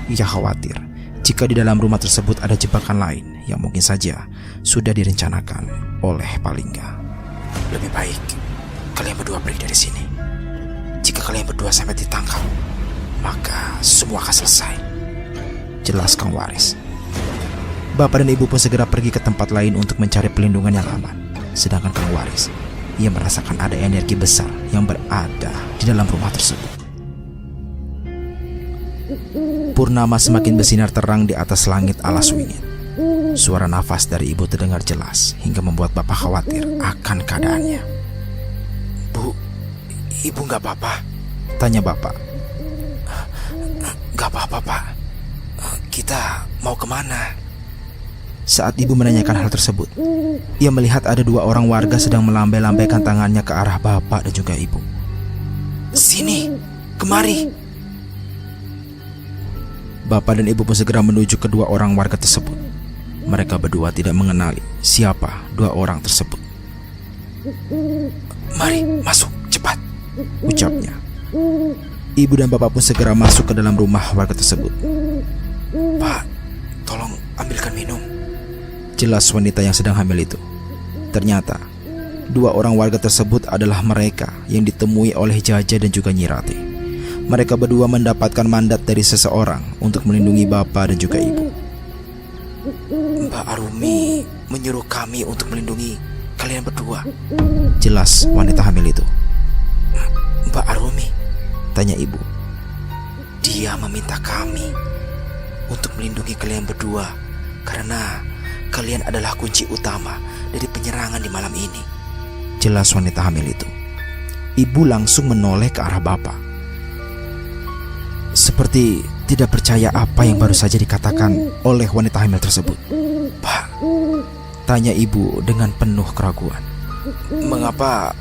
Ia khawatir jika di dalam rumah tersebut ada jebakan lain yang mungkin saja sudah direncanakan oleh Pak Lingga. Lebih baik kalian berdua pergi dari sini. Jika kalian berdua sampai ditangkap, maka semua akan selesai. Jelas Kang Waris. Bapak dan Ibu pun segera pergi ke tempat lain untuk mencari pelindungan yang aman. Sedangkan Kang Waris, ia merasakan ada energi besar yang berada di dalam rumah tersebut. Purnama semakin bersinar terang di atas langit Alaswingit. Suara nafas dari Ibu terdengar jelas hingga membuat Bapak khawatir akan keadaannya. Bu, Ibu gak apa-apa? Tanya Bapak. Gak apa-apa, Pak. Kita mau kemana? Saat Ibu menanyakan hal tersebut, ia melihat ada dua orang warga sedang melambai-lambaikan tangannya ke arah Bapak dan juga Ibu. Sini, kemari. Bapak dan Ibu pun segera menuju kedua orang warga tersebut. Mereka berdua tidak mengenali siapa dua orang tersebut. Mari, masuk, cepat, ucapnya. Ibu dan Bapak pun segera masuk ke dalam rumah warga tersebut. Pak, tolong ambilkan minum. Jelas wanita yang sedang hamil itu Ternyata dua orang warga tersebut adalah mereka yang ditemui oleh Jaja dan juga Nyi Rati. Mereka berdua mendapatkan mandat dari seseorang untuk melindungi bapak dan juga ibu. Mbak Arumi menyuruh kami untuk melindungi kalian berdua, jelas wanita hamil itu. Mbak Arumi? Tanya ibu. Dia meminta kami untuk melindungi kalian berdua karena kalian adalah kunci utama dari penyerangan di malam ini, jelas wanita hamil itu. Ibu langsung menoleh ke arah bapak, seperti tidak percaya apa yang baru saja dikatakan oleh wanita hamil tersebut. Pak, tanya ibu dengan penuh keraguan. Mengapa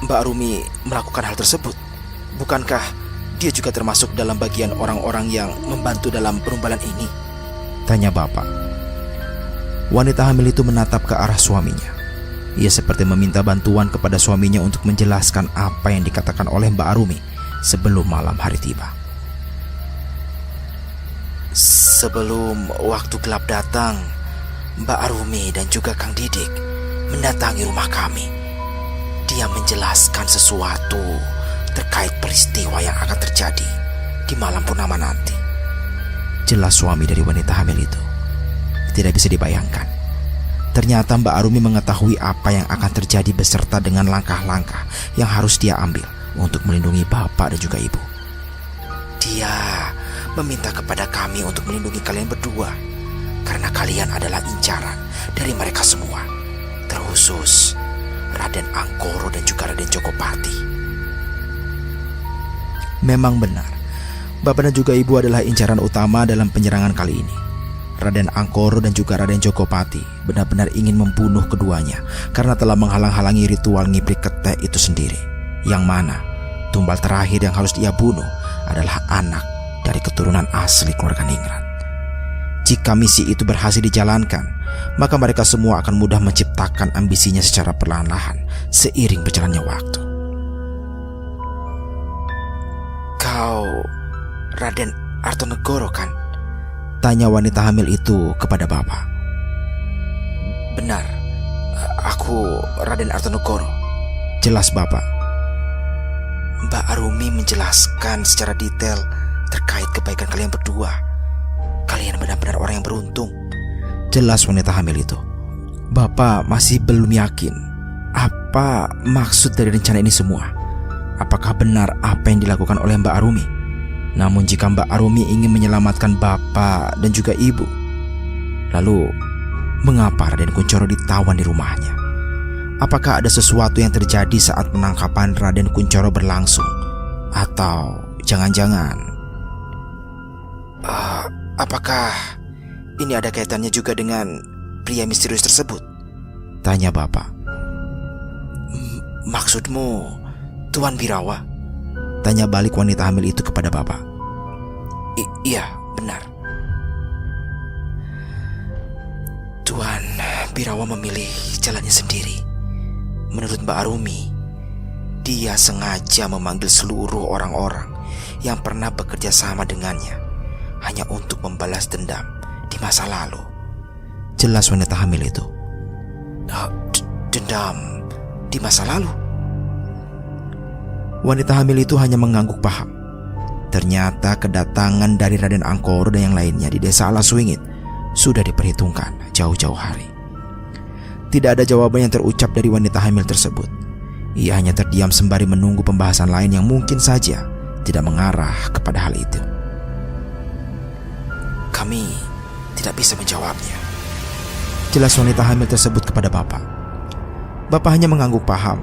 Mbak Arumi melakukan hal tersebut? Bukankah dia juga termasuk dalam bagian orang-orang yang membantu dalam perumbalan ini? Tanya bapak. Wanita hamil itu menatap ke arah suaminya. Ia seperti meminta bantuan kepada suaminya untuk menjelaskan apa yang dikatakan oleh Mbak Arumi sebelum malam hari tiba. Sebelum waktu gelap datang, Mbak Arumi dan juga Kang Didik mendatangi rumah kami. Dia menjelaskan sesuatu terkait peristiwa yang akan terjadi di malam purnama nanti. Jelas suami dari wanita hamil itu. Tidak bisa dibayangkan. Ternyata Mbak Arumi mengetahui apa yang akan terjadi beserta dengan langkah-langkah yang harus dia ambil untuk melindungi bapak dan juga ibu. Dia meminta kepada kami untuk melindungi kalian berdua karena kalian adalah incaran dari mereka semua, terkhusus Raden Angkoro dan juga Raden Jokopati. Memang benar, bapak dan juga ibu adalah incaran utama dalam penyerangan kali ini. Raden Angkoro dan juga Raden Jokopati benar-benar ingin membunuh keduanya karena telah menghalang-halangi ritual ngibrik ketek itu sendiri. Yang mana tumbal terakhir yang harus dia bunuh adalah anak dari keturunan asli keluarga Ningrat. Jika misi itu berhasil dijalankan, maka mereka semua akan mudah menciptakan ambisinya secara perlahan-lahan seiring berjalannya waktu. Kau Raden Artonegoro kan? Tanya wanita hamil itu kepada bapak. Benar, aku Raden Artonegoro. Jelas bapak. Mbak Arumi menjelaskan secara detail terkait kebaikan kalian berdua. Kalian benar-benar orang yang beruntung. Jelas wanita hamil itu. Bapak masih belum yakin apa maksud dari rencana ini semua. Apakah benar apa yang dilakukan oleh Mbak Arumi? Namun jika Mbak Arumi ingin menyelamatkan bapak dan juga ibu, lalu mengapa Raden Kunchoro ditawan di rumahnya? Apakah ada sesuatu yang terjadi saat penangkapan Raden Kunchoro berlangsung? Atau jangan-jangan apakah ini ada kaitannya juga dengan pria misterius tersebut? Tanya bapak. Maksudmu Tuan Birawa? Tanya balik wanita hamil itu kepada bapak. Iya, benar. Tuan Birawa memilih jalannya sendiri. Menurut Mbak Arumi, dia sengaja memanggil seluruh orang-orang yang pernah bekerja sama dengannya hanya untuk membalas dendam di masa lalu. Jelas wanita hamil itu. Dendam di masa lalu? Wanita hamil itu hanya mengangguk paham. Ternyata kedatangan dari Raden Angkoro dan yang lainnya di desa Alaswingit sudah diperhitungkan jauh-jauh hari. Tidak ada jawaban yang terucap dari wanita hamil tersebut. Ia hanya terdiam sembari menunggu pembahasan lain yang mungkin saja tidak mengarah kepada hal itu. Kami tidak bisa menjawabnya. Jelas wanita hamil tersebut kepada bapak. Bapak hanya mengangguk paham.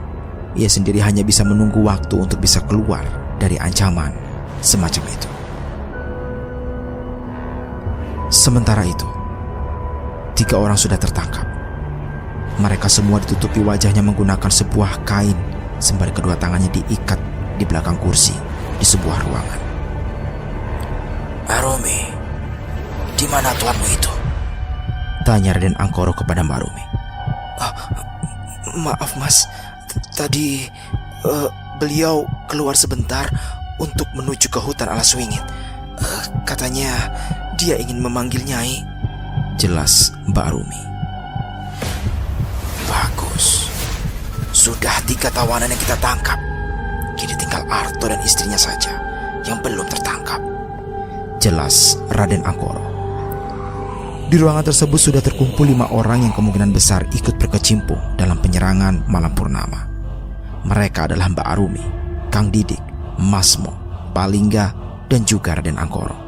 Ia sendiri hanya bisa menunggu waktu untuk bisa keluar dari ancaman semacam itu. Sementara itu, 3 orang sudah tertangkap. Mereka semua ditutupi wajahnya menggunakan sebuah kain sembari kedua tangannya diikat di belakang kursi di sebuah ruangan. Arumi, di mana tuanmu itu? Tanya Raden Angkoro kepada Mbak Arumi. Maaf mas, tadi beliau keluar sebentar untuk menuju ke hutan Alaswingit. Katanya dia ingin memanggil Nyai. Jelas Mbak Arumi. Bagus. Sudah 3 tawanan yang kita tangkap. Kini tinggal Arto dan istrinya saja yang belum tertangkap, jelas Raden Angkoro. Di ruangan tersebut sudah terkumpul 5 orang yang kemungkinan besar ikut berkecimpung dalam penyerangan malam purnama. Mereka adalah Mbak Arumi, Kang Didik, Masmo, Palingga, dan juga Raden Angkoro.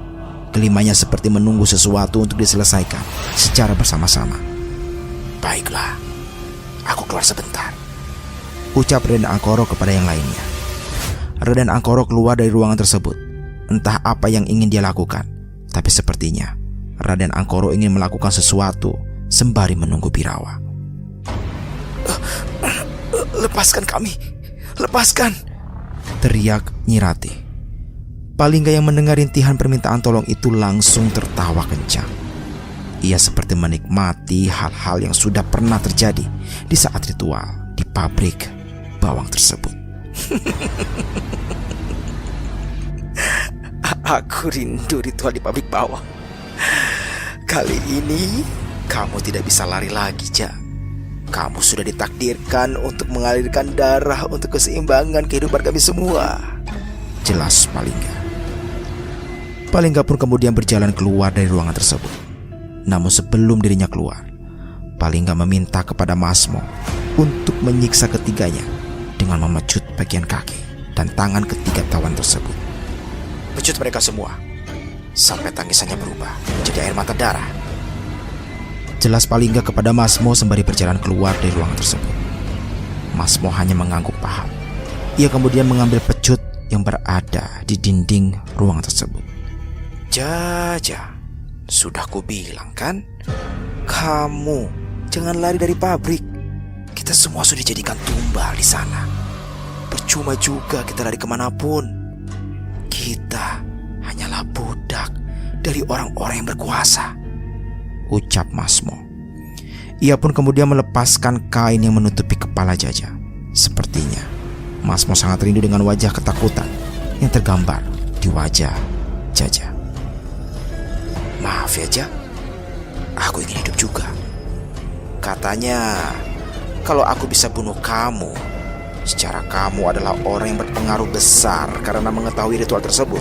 Kelimanya seperti menunggu sesuatu untuk diselesaikan secara bersama-sama. Baiklah, aku keluar sebentar, ucap Raden Angkoro kepada yang lainnya. Raden Angkoro keluar dari ruangan tersebut. Entah apa yang ingin dia lakukan, tapi sepertinya Raden Angkoro ingin melakukan sesuatu sembari menunggu Birawa. Lepaskan kami, lepaskan, teriak Nyirati. Palingga yang mendengar rintihan permintaan tolong itu langsung tertawa kencang. Ia seperti menikmati hal-hal yang sudah pernah terjadi di saat ritual di pabrik bawang tersebut. Aku rindu ritual di pabrik bawang. Kali ini kamu tidak bisa lari lagi, Jak. Kamu sudah ditakdirkan untuk mengalirkan darah untuk keseimbangan kehidupan kami semua, jelas Palingga. Palingga pun kemudian berjalan keluar dari ruangan tersebut. Namun sebelum dirinya keluar, Palingga meminta kepada Masmo untuk menyiksa ketiganya dengan memecut bagian kaki dan tangan ketiga tawan tersebut. Pecut mereka semua sampai tangisannya berubah menjadi air mata darah, jelas Palingga kepada Masmo sembari berjalan keluar dari ruangan tersebut. Masmo hanya mengangguk paham. Ia kemudian mengambil pecut yang berada di dinding ruangan tersebut. Jaja, sudah kubilang kan, kamu jangan lari dari pabrik. Kita semua sudah dijadikan tumbal di sana. Percuma juga kita lari kemanapun. Kita hanyalah budak dari orang-orang yang berkuasa, ucap Masmo. Ia pun kemudian melepaskan kain yang menutupi kepala Jaja. Sepertinya Masmo sangat rindu dengan wajah ketakutan yang tergambar di wajah Jaja. Maaf ya, Jak, aku ingin hidup juga. Katanya kalau aku bisa bunuh kamu, secara kamu adalah orang yang berpengaruh besar karena mengetahui ritual tersebut,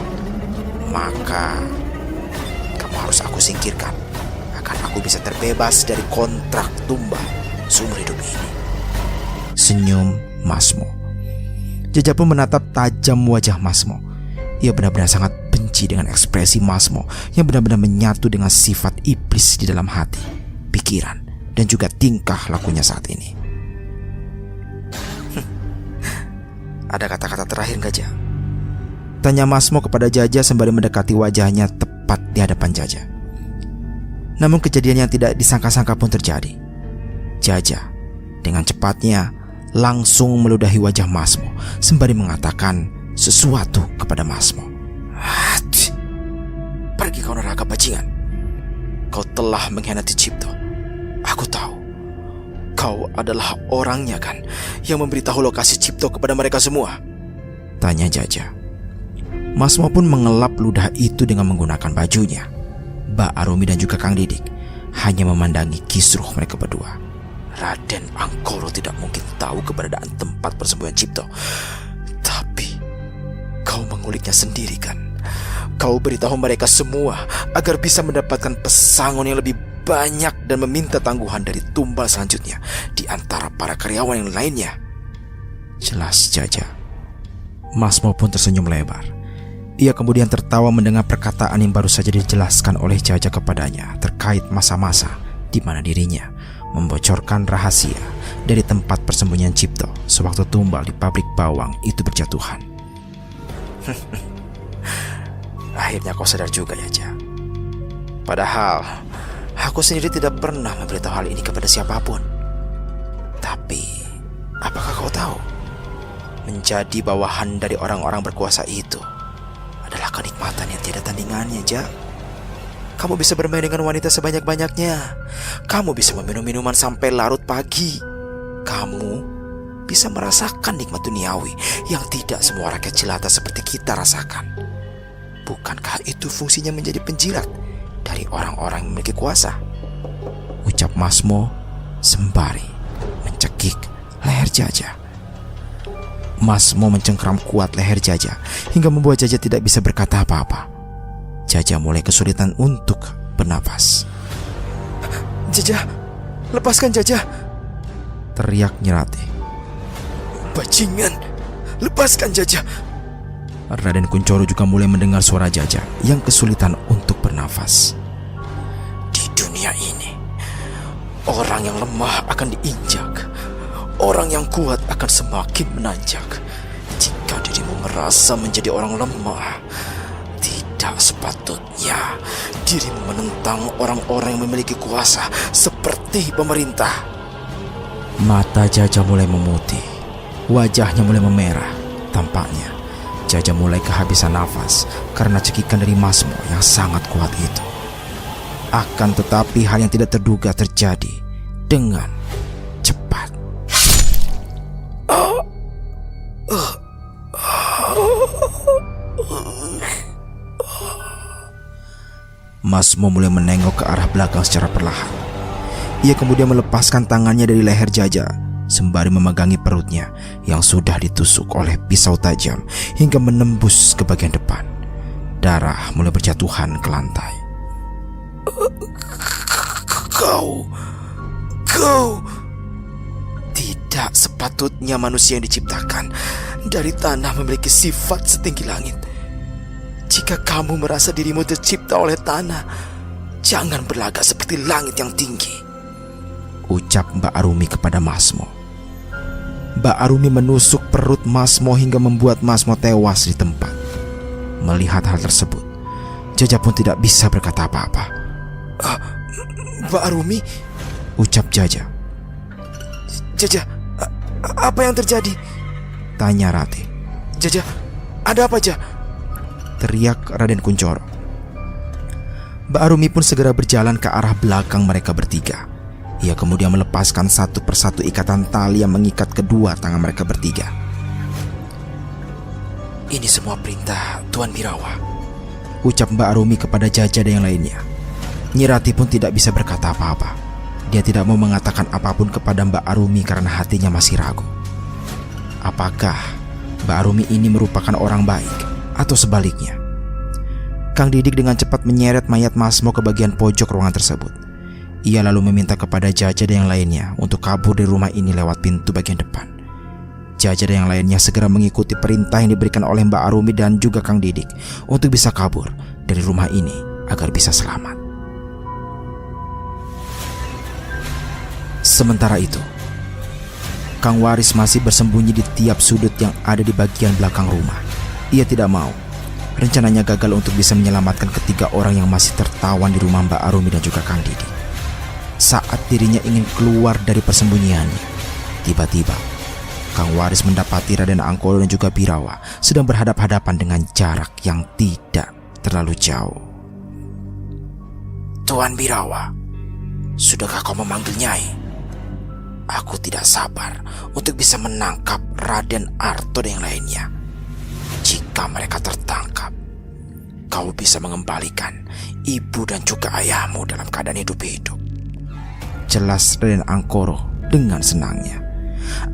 maka kamu harus aku singkirkan agar aku bisa terbebas dari kontrak tumbal seumur hidup ini, senyum Masmo. Jaja pun menatap tajam wajah Masmo. Ia benar-benar sangat benci dengan ekspresi Masmo yang benar-benar menyatu dengan sifat iblis di dalam hati, pikiran, dan juga tingkah lakunya saat ini. Ada kata-kata terakhir gak, Jak? Tanya Masmo kepada Jaja sembari mendekati wajahnya tepat di hadapan Jaja. Namun kejadian yang tidak disangka-sangka pun terjadi. Jaja dengan cepatnya langsung meludahi wajah Masmo sembari mengatakan sesuatu kepada Masmo. Pergi kau neraka bajingan. Kau telah mengkhianati Cipto. Aku tahu kau adalah orangnya kan yang memberitahu lokasi Cipto kepada mereka semua, tanya Jaja. Masmo pun mengelap ludah itu dengan menggunakan bajunya. Mbak Arumi dan juga Kang Didik hanya memandangi kisruh mereka berdua. Raden Angkoro tidak mungkin tahu keberadaan tempat persembunyian Cipto. Tapi kau menguliknya sendiri kan? Kau beritahu mereka semua agar bisa mendapatkan pesangon yang lebih banyak dan meminta tangguhan dari tumbal selanjutnya di antara para karyawan yang lainnya, jelas Jaja. Masmo pun tersenyum lebar. Ia kemudian tertawa mendengar perkataan yang baru saja dijelaskan oleh Jaja kepadanya terkait masa-masa di mana dirinya membocorkan rahasia dari tempat persembunyian Cipto sewaktu tumbal di pabrik bawang itu berjatuhan. Akhirnya kau sadar juga ya, Jak. Padahal aku sendiri tidak pernah memberitahu hal ini kepada siapapun. Tapi apakah kau tahu, menjadi bawahan dari orang-orang berkuasa itu adalah kenikmatan yang tiada tandingannya, Jak. Kamu bisa bermain dengan wanita sebanyak-banyaknya. Kamu bisa meminum minuman sampai larut pagi. Kamu bisa merasakan nikmat duniawi yang tidak semua rakyat jelata seperti kita rasakan. Bukankah itu fungsinya menjadi penjilat dari orang-orang yang memiliki kuasa? Ucap Masmo sembari mencekik leher Jaja. Masmo mencengkram kuat leher Jaja hingga membuat Jaja tidak bisa berkata apa-apa. Jaja mulai kesulitan untuk bernafas. Jaja, lepaskan Jaja, teriak Nyirati. Bajingan, lepaskan Jaja. Raden Kunchoro juga mulai mendengar suara Jaja yang kesulitan untuk bernafas. Di dunia ini, orang yang lemah akan diinjak, orang yang kuat akan semakin menanjak. Jika dirimu merasa menjadi orang lemah, tidak sepatutnya dirimu menentang orang-orang yang memiliki kuasa seperti pemerintah. Mata Jaja mulai memutih, wajahnya mulai memerah. Tampaknya Jaja mulai kehabisan nafas karena cekikan dari Masmo yang sangat kuat itu. Akan tetapi hal yang tidak terduga terjadi dengan cepat. Masmo mulai menengok ke arah belakang secara perlahan. Ia kemudian melepaskan tangannya dari leher Jaja sembari memegangi perutnya yang sudah ditusuk oleh pisau tajam hingga menembus ke bagian depan. Darah mulai berjatuhan ke lantai. Kau tidak sepatutnya manusia yang diciptakan dari tanah memiliki sifat setinggi langit. Jika kamu merasa dirimu tercipta oleh tanah, jangan berlagak seperti langit yang tinggi, ucap Mbak Arumi kepada Masmo. Mbak Arumi menusuk perut Masmo hingga membuat Masmo tewas di tempat. Melihat hal tersebut, Jaja pun tidak bisa berkata apa-apa. Mbak Arumi, ucap Jaja. Jaja, apa yang terjadi? Tanya Rati. Jaja, ada apa Jaja? Teriak Raden Kunchoro. Mbak Arumi pun segera berjalan ke arah belakang mereka bertiga. Ia kemudian melepaskan satu persatu ikatan tali yang mengikat kedua tangan mereka bertiga. Ini semua perintah Tuan Birawa, ucap Mbak Arumi kepada Jaja dan yang lainnya. Nyirati pun tidak bisa berkata apa-apa. Dia tidak mau mengatakan apapun kepada Mbak Arumi karena hatinya masih ragu. Apakah Mbak Arumi ini merupakan orang baik atau sebaliknya? Kang Didik dengan cepat menyeret mayat Masmo ke bagian pojok ruangan tersebut. Ia lalu meminta kepada Jaja dan yang lainnya untuk kabur dari rumah ini lewat pintu bagian depan. Jaja dan yang lainnya segera mengikuti perintah yang diberikan oleh Mbak Arumi dan juga Kang Didik untuk bisa kabur dari rumah ini agar bisa selamat. Sementara itu, Kang Waris masih bersembunyi di tiap sudut yang ada di bagian belakang rumah. Ia tidak mau rencananya gagal untuk bisa menyelamatkan ketiga orang yang masih tertawan di rumah Mbak Arumi dan juga Kang Didik. Saat dirinya ingin keluar dari persembunyiannya, tiba-tiba Kang Waris mendapati Raden Angkoro dan juga Birawa sedang berhadap-hadapan dengan jarak yang tidak terlalu jauh. Tuan Birawa, sudahkah kau memanggil Nyai? Aku tidak sabar untuk bisa menangkap Raden Arto dan yang lainnya. Jika mereka tertangkap, kau bisa mengembalikan ibu dan juga ayahmu dalam keadaan hidup-hidup, jelas Raden Angkoro dengan senangnya.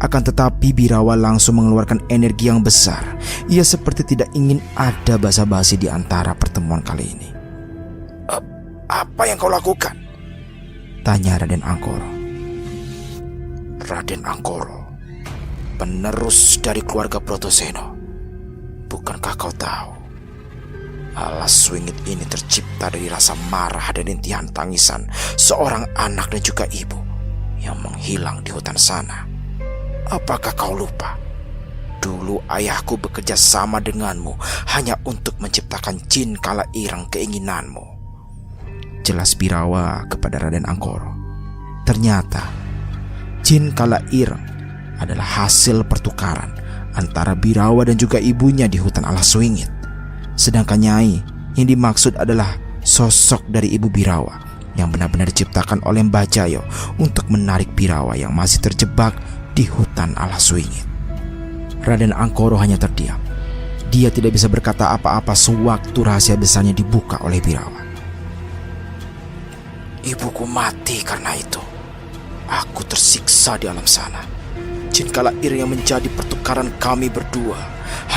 Akan tetapi Birawa langsung mengeluarkan energi yang besar. Ia seperti tidak ingin ada basa-basi di antara pertemuan kali ini. Apa yang kau lakukan? Tanya Raden Angkoro. Raden Angkoro, penerus dari keluarga Brotoseno. Bukankah kau tahu, alas swingit ini tercipta dari rasa marah dan intihan tangisan seorang anak dan juga ibu yang menghilang di hutan sana. Apakah kau lupa? Dulu ayahku bekerja sama denganmu hanya untuk menciptakan jin kala ireng keinginanmu, jelas Birawa kepada Raden Angkoro. Ternyata jin kala ireng adalah hasil pertukaran antara Birawa dan juga ibunya di hutan alas swingit. Sedangkan Nyai yang dimaksud adalah sosok dari ibu Birawa yang benar-benar diciptakan oleh Mbah Jayo untuk menarik Birawa yang masih terjebak di hutan alas swingit. Raden Angkoro hanya terdiam. Dia tidak bisa berkata apa-apa sewaktu rahasia besarnya dibuka oleh Birawa. Ibuku mati karena itu. Aku tersiksa di alam sana. Jin Kalair yang menjadi pertukaran kami berdua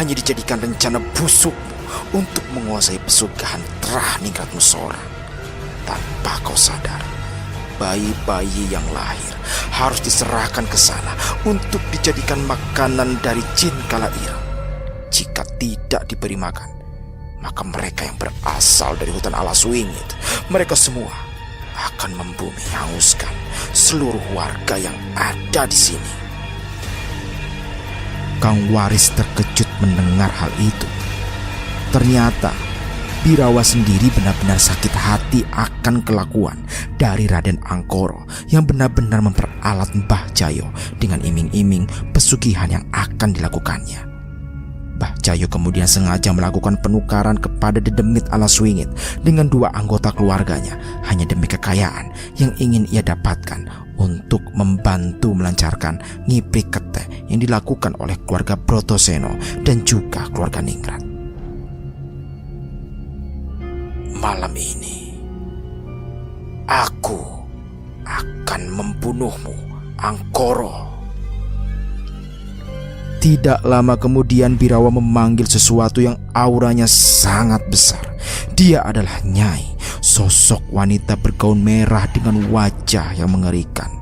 hanya dijadikan rencana busukmu untuk menguasai pesugihan Terah Ningratmu seorang. Tanpa kau sadar, bayi-bayi yang lahir harus diserahkan ke sana untuk dijadikan makanan dari Jin Kalair. Jika tidak diberi makan, maka mereka yang berasal dari hutan alas wingit, mereka semua akan membumi hanguskan seluruh warga yang ada di sini. Kang Waris terkejut mendengar hal itu. Ternyata Birawa sendiri benar-benar sakit hati akan kelakuan dari Raden Angkoro yang benar-benar memperalat Mbah Jayo dengan iming-iming pesugihan yang akan dilakukannya. Mbah Jayo kemudian sengaja melakukan penukaran kepada Dedemit Alas Wingit dengan 2 anggota keluarganya hanya demi kekayaan yang ingin ia dapatkan untuk membantu melancarkan ngiprik kete yang dilakukan oleh keluarga Brotoseno dan juga keluarga Ningrat. Malam ini aku akan membunuhmu, Angkoro. Tidak lama kemudian Birawa memanggil sesuatu yang auranya sangat besar. Dia adalah Nyai, sosok wanita bergaun merah dengan wajah yang mengerikan.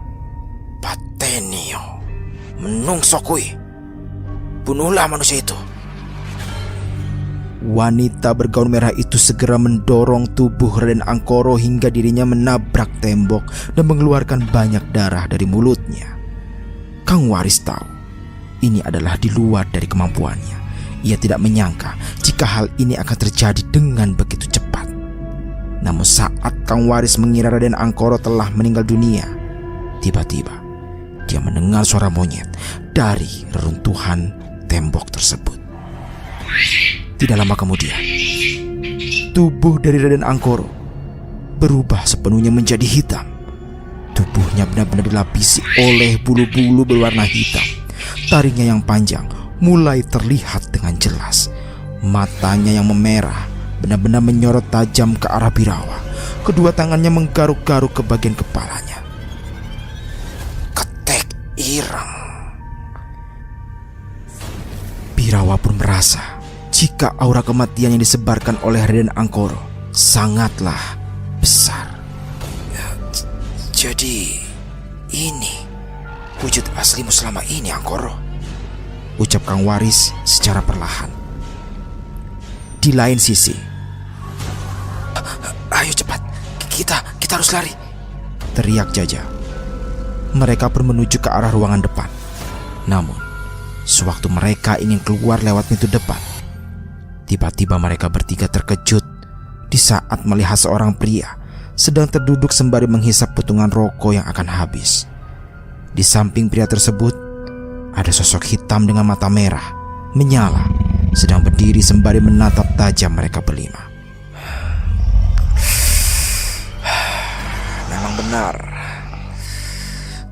Patenio, menungsokui, bunuhlah manusia itu. Wanita bergaun merah itu segera mendorong tubuh Raden Angkoro hingga dirinya menabrak tembok dan mengeluarkan banyak darah dari mulutnya. Kang Waris tahu ini adalah di luar dari kemampuannya. Ia tidak menyangka jika hal ini akan terjadi dengan begitu cepat. Namun saat Kang Waris mengira Raden Angkoro telah meninggal dunia, tiba-tiba dia mendengar suara monyet dari reruntuhan tembok tersebut. Tidak lama kemudian, tubuh dari Raden Angkoro berubah sepenuhnya menjadi hitam. Tubuhnya benar-benar dilapisi oleh bulu-bulu berwarna hitam. Taringnya yang panjang mulai terlihat dengan jelas. Matanya yang memerah benar-benar menyorot tajam ke arah Birawa. Kedua tangannya menggaruk-garuk ke bagian kepalanya. Ketek Ireng. Birawa pun merasa jika aura kematian yang disebarkan oleh Raden Angkoro sangatlah besar. Jadi ini wujud aslimu selama ini, Angkoro, ucap Kang Waris secara perlahan. Di lain sisi, ayo cepat, kita harus lari, teriak Jaja. Mereka pun menuju ke arah ruangan depan. Namun sewaktu mereka ingin keluar lewat pintu depan, tiba-tiba mereka bertiga terkejut di saat melihat seorang pria sedang terduduk sembari menghisap putungan rokok yang akan habis. Di samping pria tersebut ada sosok hitam dengan mata merah menyala sedang berdiri sembari menatap tajam mereka berlima. Memang benar,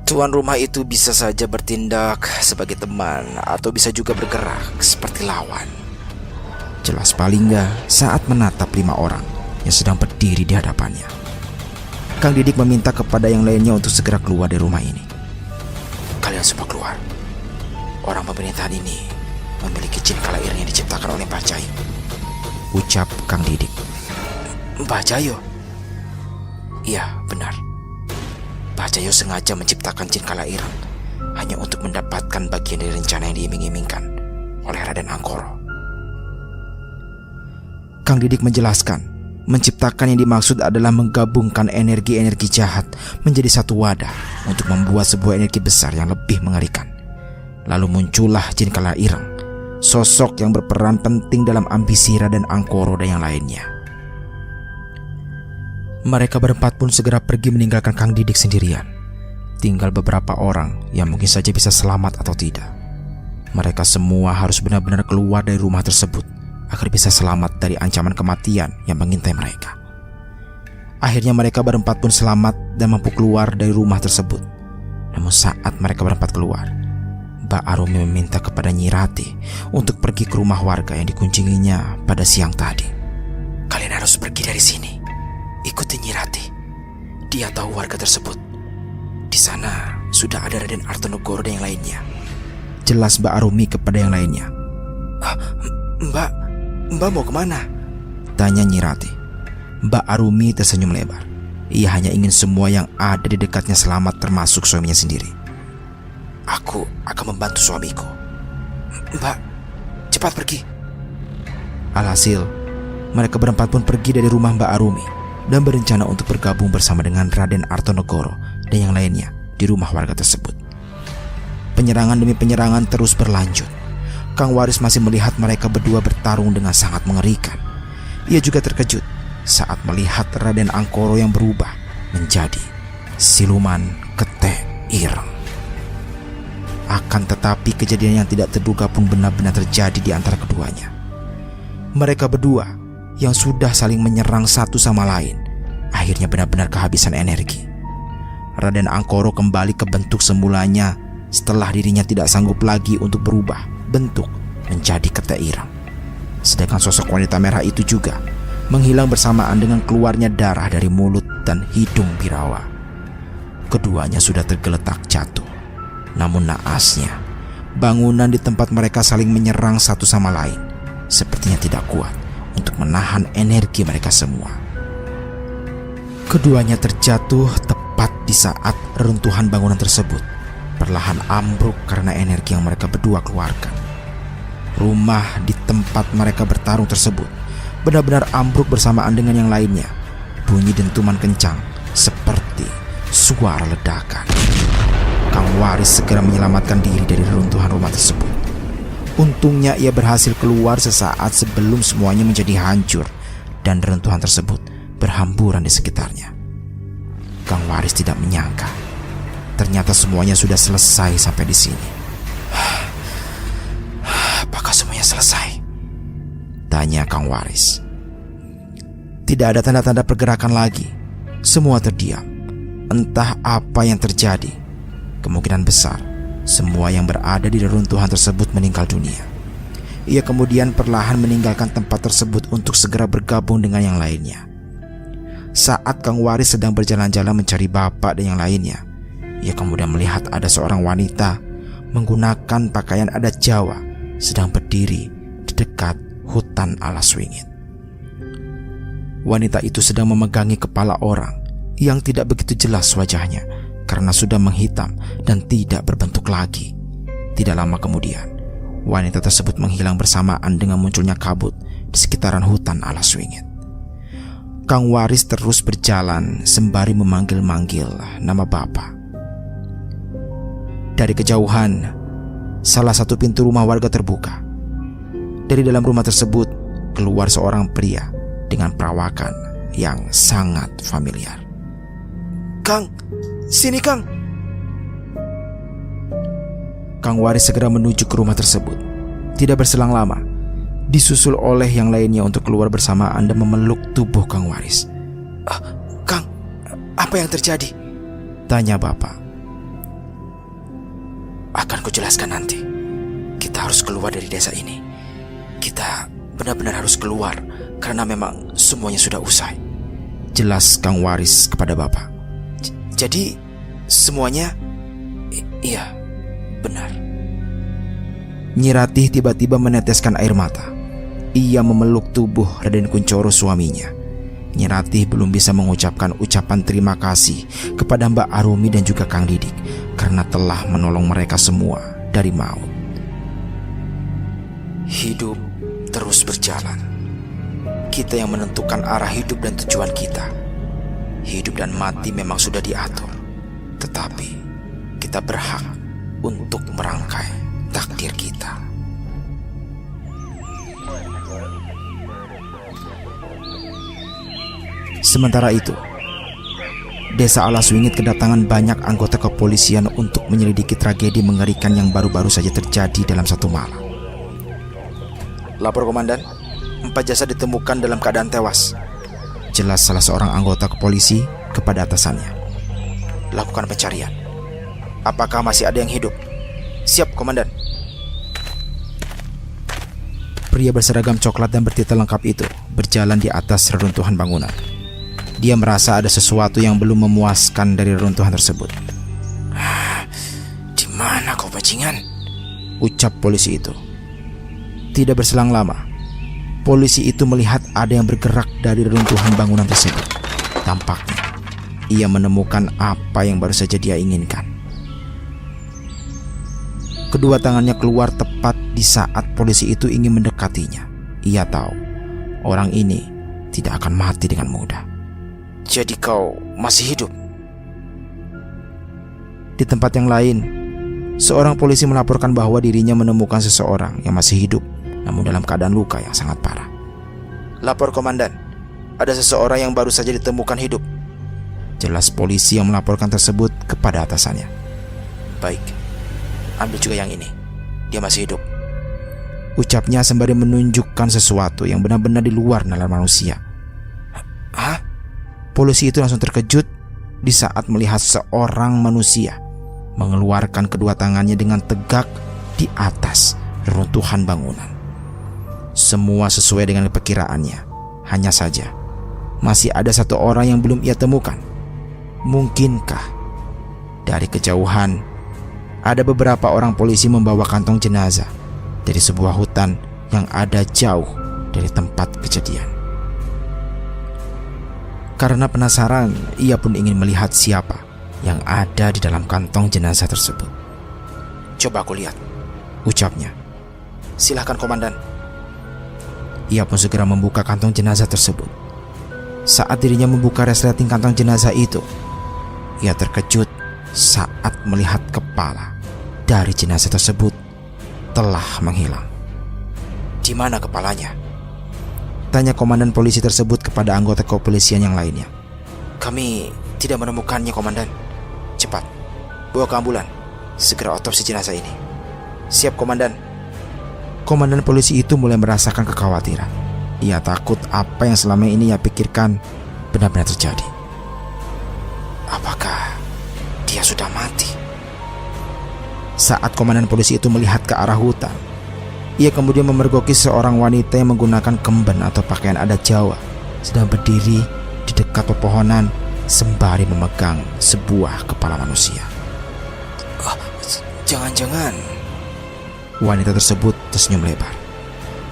tuan rumah itu bisa saja bertindak sebagai teman atau bisa juga bergerak seperti lawan. Jelas paling enggak saat menatap 5 orang yang sedang berdiri di hadapannya. Kang Didik meminta kepada yang lainnya untuk segera keluar dari rumah ini. Kalian semua keluar. Orang pemerintahan ini memiliki jin Kalair yang diciptakan oleh Mbah Jayo, ucap Kang Didik. Mbah Jayo? Iya, benar. Mbah Jayo sengaja menciptakan jin Kalair hanya untuk mendapatkan bagian dari rencana yang diiming-imingkan oleh Raden Angkoro. Kang Didik menjelaskan, menciptakan yang dimaksud adalah menggabungkan energi-energi jahat menjadi satu wadah untuk membuat sebuah energi besar yang lebih mengerikan. Lalu muncullah Jin Kala Ireng, sosok yang berperan penting dalam ambisi Raden Angkoro dan yang lainnya. Mereka berempat pun segera pergi meninggalkan Kang Didik sendirian. Tinggal beberapa orang yang mungkin saja bisa selamat atau tidak. Mereka semua harus benar-benar keluar dari rumah tersebut agar bisa selamat dari ancaman kematian yang mengintai mereka. Akhirnya mereka berempat pun selamat dan mampu keluar dari rumah tersebut. Namun saat mereka berempat keluar, Mbak Arumi meminta kepada Nyi Rati untuk pergi ke rumah warga yang dikunjunginya pada siang tadi. Kalian harus pergi dari sini. Ikuti Nyi Rati. Dia tahu warga tersebut. Di sana sudah ada Raden Artonegoro dan yang lainnya. jelas Mbak Arumi kepada yang lainnya. Mbak mau kemana? Tanya Nyi Ratih. Mbak Arumi tersenyum lebar. Ia hanya ingin semua yang ada di dekatnya selamat, termasuk suaminya sendiri. Aku akan membantu suamiku. Mbak, cepat pergi. Alhasil, mereka berempat pun pergi dari rumah Mbak Arumi dan berencana untuk bergabung bersama dengan Raden Artonegoro dan yang lainnya di rumah warga tersebut. Penyerangan demi penyerangan terus berlanjut. Kang Waris masih melihat mereka berdua bertarung dengan sangat mengerikan. Ia juga terkejut saat melihat Raden Angkoro yang berubah menjadi siluman Keteh Ireng. Akan tetapi kejadian yang tidak terduga pun benar-benar terjadi di antara keduanya. Mereka berdua yang sudah saling menyerang satu sama lain akhirnya benar-benar kehabisan energi. Raden Angkoro kembali ke bentuk semulanya setelah dirinya tidak sanggup lagi untuk berubah bentuk menjadi Keteh Ireng. Sedangkan sosok wanita merah itu juga menghilang bersamaan dengan keluarnya darah dari mulut dan hidung Birawa. Keduanya sudah tergeletak jatuh. Namun naasnya, bangunan di tempat mereka saling menyerang satu sama lain sepertinya tidak kuat untuk menahan energi mereka semua. Keduanya terjatuh tepat di saat reruntuhan bangunan tersebut perlahan ambruk karena energi yang mereka berdua keluarkan. Rumah di tempat mereka bertarung tersebut benar-benar ambruk bersamaan dengan yang lainnya. Bunyi dentuman kencang seperti suara ledakan. Kang Waris segera menyelamatkan diri dari reruntuhan rumah tersebut. Untungnya ia berhasil keluar sesaat sebelum semuanya menjadi hancur dan reruntuhan tersebut berhamburan di sekitarnya. Kang Waris tidak menyangka ternyata semuanya sudah selesai sampai di sini. Apakah semuanya selesai? Tanya Kang Waris. Tidak ada tanda-tanda pergerakan lagi. Semua terdiam. Entah apa yang terjadi. Kemungkinan besar semua yang berada di reruntuhan tersebut meninggal dunia. Ia kemudian perlahan meninggalkan tempat tersebut untuk segera bergabung dengan yang lainnya. Saat Kang Waris sedang berjalan-jalan mencari bapak dan yang lainnya, ia kemudian melihat ada seorang wanita menggunakan pakaian adat Jawa sedang berdiri di dekat hutan alas wingit. Wanita itu sedang memegangi kepala orang yang tidak begitu jelas wajahnya karena sudah menghitam dan tidak berbentuk lagi. Tidak lama kemudian, wanita tersebut menghilang bersamaan dengan munculnya kabut di sekitaran hutan alas wingit. Kang Waris terus berjalan sembari memanggil-manggil nama bapak. Dari kejauhan, salah satu pintu rumah warga terbuka. Dari dalam rumah tersebut keluar seorang pria dengan perawakan yang sangat familiar. Kang, sini Kang. Kang Waris segera menuju ke rumah tersebut. Tidak berselang lama, disusul oleh yang lainnya untuk keluar bersamaan dan memeluk tubuh Kang Waris. Kang, apa yang terjadi? Tanya bapak. Akan kujelaskan nanti. Kita harus keluar dari desa ini. Kita benar-benar harus keluar karena memang semuanya sudah usai. Jelas Kang Waris kepada bapak. Jadi semuanya iya, benar. Nyi Ratih tiba-tiba meneteskan air mata. Ia memeluk tubuh Raden Kunchoro suaminya. Nyi Ratih belum bisa mengucapkan ucapan terima kasih kepada Mbak Arumi dan juga Kang Didik karena telah menolong mereka semua dari maut. Hidup terus berjalan. Kita yang menentukan arah hidup dan tujuan kita. Hidup dan mati memang sudah diatur, tetapi kita berhak untuk merangkai takdir kita. Sementara itu, Desa Alas Wingit kedatangan banyak anggota kepolisian untuk menyelidiki tragedi mengerikan yang baru-baru saja terjadi dalam satu malam. Lapor komandan, 4 jasad ditemukan dalam keadaan tewas. Jelas salah seorang anggota kepolisi kepada atasannya. Lakukan pencarian. Apakah masih ada yang hidup? Siap komandan. Pria berseragam coklat dan bertitel lengkap itu berjalan di atas reruntuhan bangunan. Dia merasa ada sesuatu yang belum memuaskan dari reruntuhan tersebut. Di mana kau bajingan? ucap polisi itu. Tidak berselang lama, polisi itu melihat ada yang bergerak dari reruntuhan bangunan tersebut. Tampaknya ia menemukan apa yang baru saja dia inginkan. Kedua tangannya keluar tepat di saat polisi itu ingin mendekatinya. Ia tahu orang ini tidak akan mati dengan mudah. Jadi kau masih hidup? Di tempat yang lain, seorang polisi melaporkan bahwa dirinya menemukan seseorang yang masih hidup, namun dalam keadaan luka yang sangat parah. Lapor komandan, ada seseorang yang baru saja ditemukan hidup. Jelas polisi yang melaporkan tersebut kepada atasannya. Baik, ambil juga yang ini, dia masih hidup, ucapnya sembari menunjukkan sesuatu yang benar-benar di luar nalar manusia. Hah? Polisi itu langsung terkejut di saat melihat seorang manusia mengeluarkan kedua tangannya dengan tegak di atas reruntuhan bangunan. Semua sesuai dengan perkiraannya. Hanya saja masih ada satu orang yang belum ia temukan. Mungkinkah dari kejauhan ada beberapa orang polisi membawa kantong jenazah dari sebuah hutan yang ada jauh dari tempat kejadian? Karena penasaran, ia pun ingin melihat siapa yang ada di dalam kantong jenazah tersebut. Coba aku lihat, ucapnya. Silahkan komandan. Ia pun segera membuka kantong jenazah tersebut. Saat dirinya membuka resleting kantong jenazah itu, ia terkejut saat melihat kepala dari jenazah tersebut telah menghilang. Di mana kepalanya? Tanya komandan polisi tersebut kepada anggota kepolisian yang lainnya. Kami tidak menemukannya, komandan. Cepat, bawa ke ambulan. Segera otopsi jenazah ini. Siap, komandan. Komandan polisi itu mulai merasakan kekhawatiran. Ia takut apa yang selama ini ia pikirkan benar-benar terjadi. Apakah dia sudah mati? Saat komandan polisi itu melihat ke arah hutan, ia kemudian memergoki seorang wanita yang menggunakan kemben atau pakaian adat Jawa, sedang berdiri di dekat pepohonan sembari memegang sebuah kepala manusia. Oh, jangan-jangan wanita tersebut tersenyum lebar.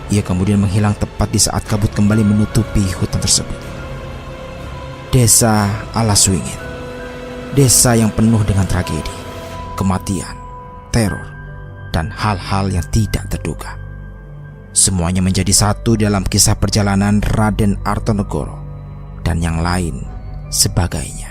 Ia kemudian menghilang tepat di saat kabut kembali menutupi hutan tersebut. Desa Alaswingit, desa yang penuh dengan tragedi, kematian, teror, dan hal-hal yang tidak terduga. Semuanya menjadi satu dalam kisah perjalanan Raden Artonegoro dan yang lain sebagainya.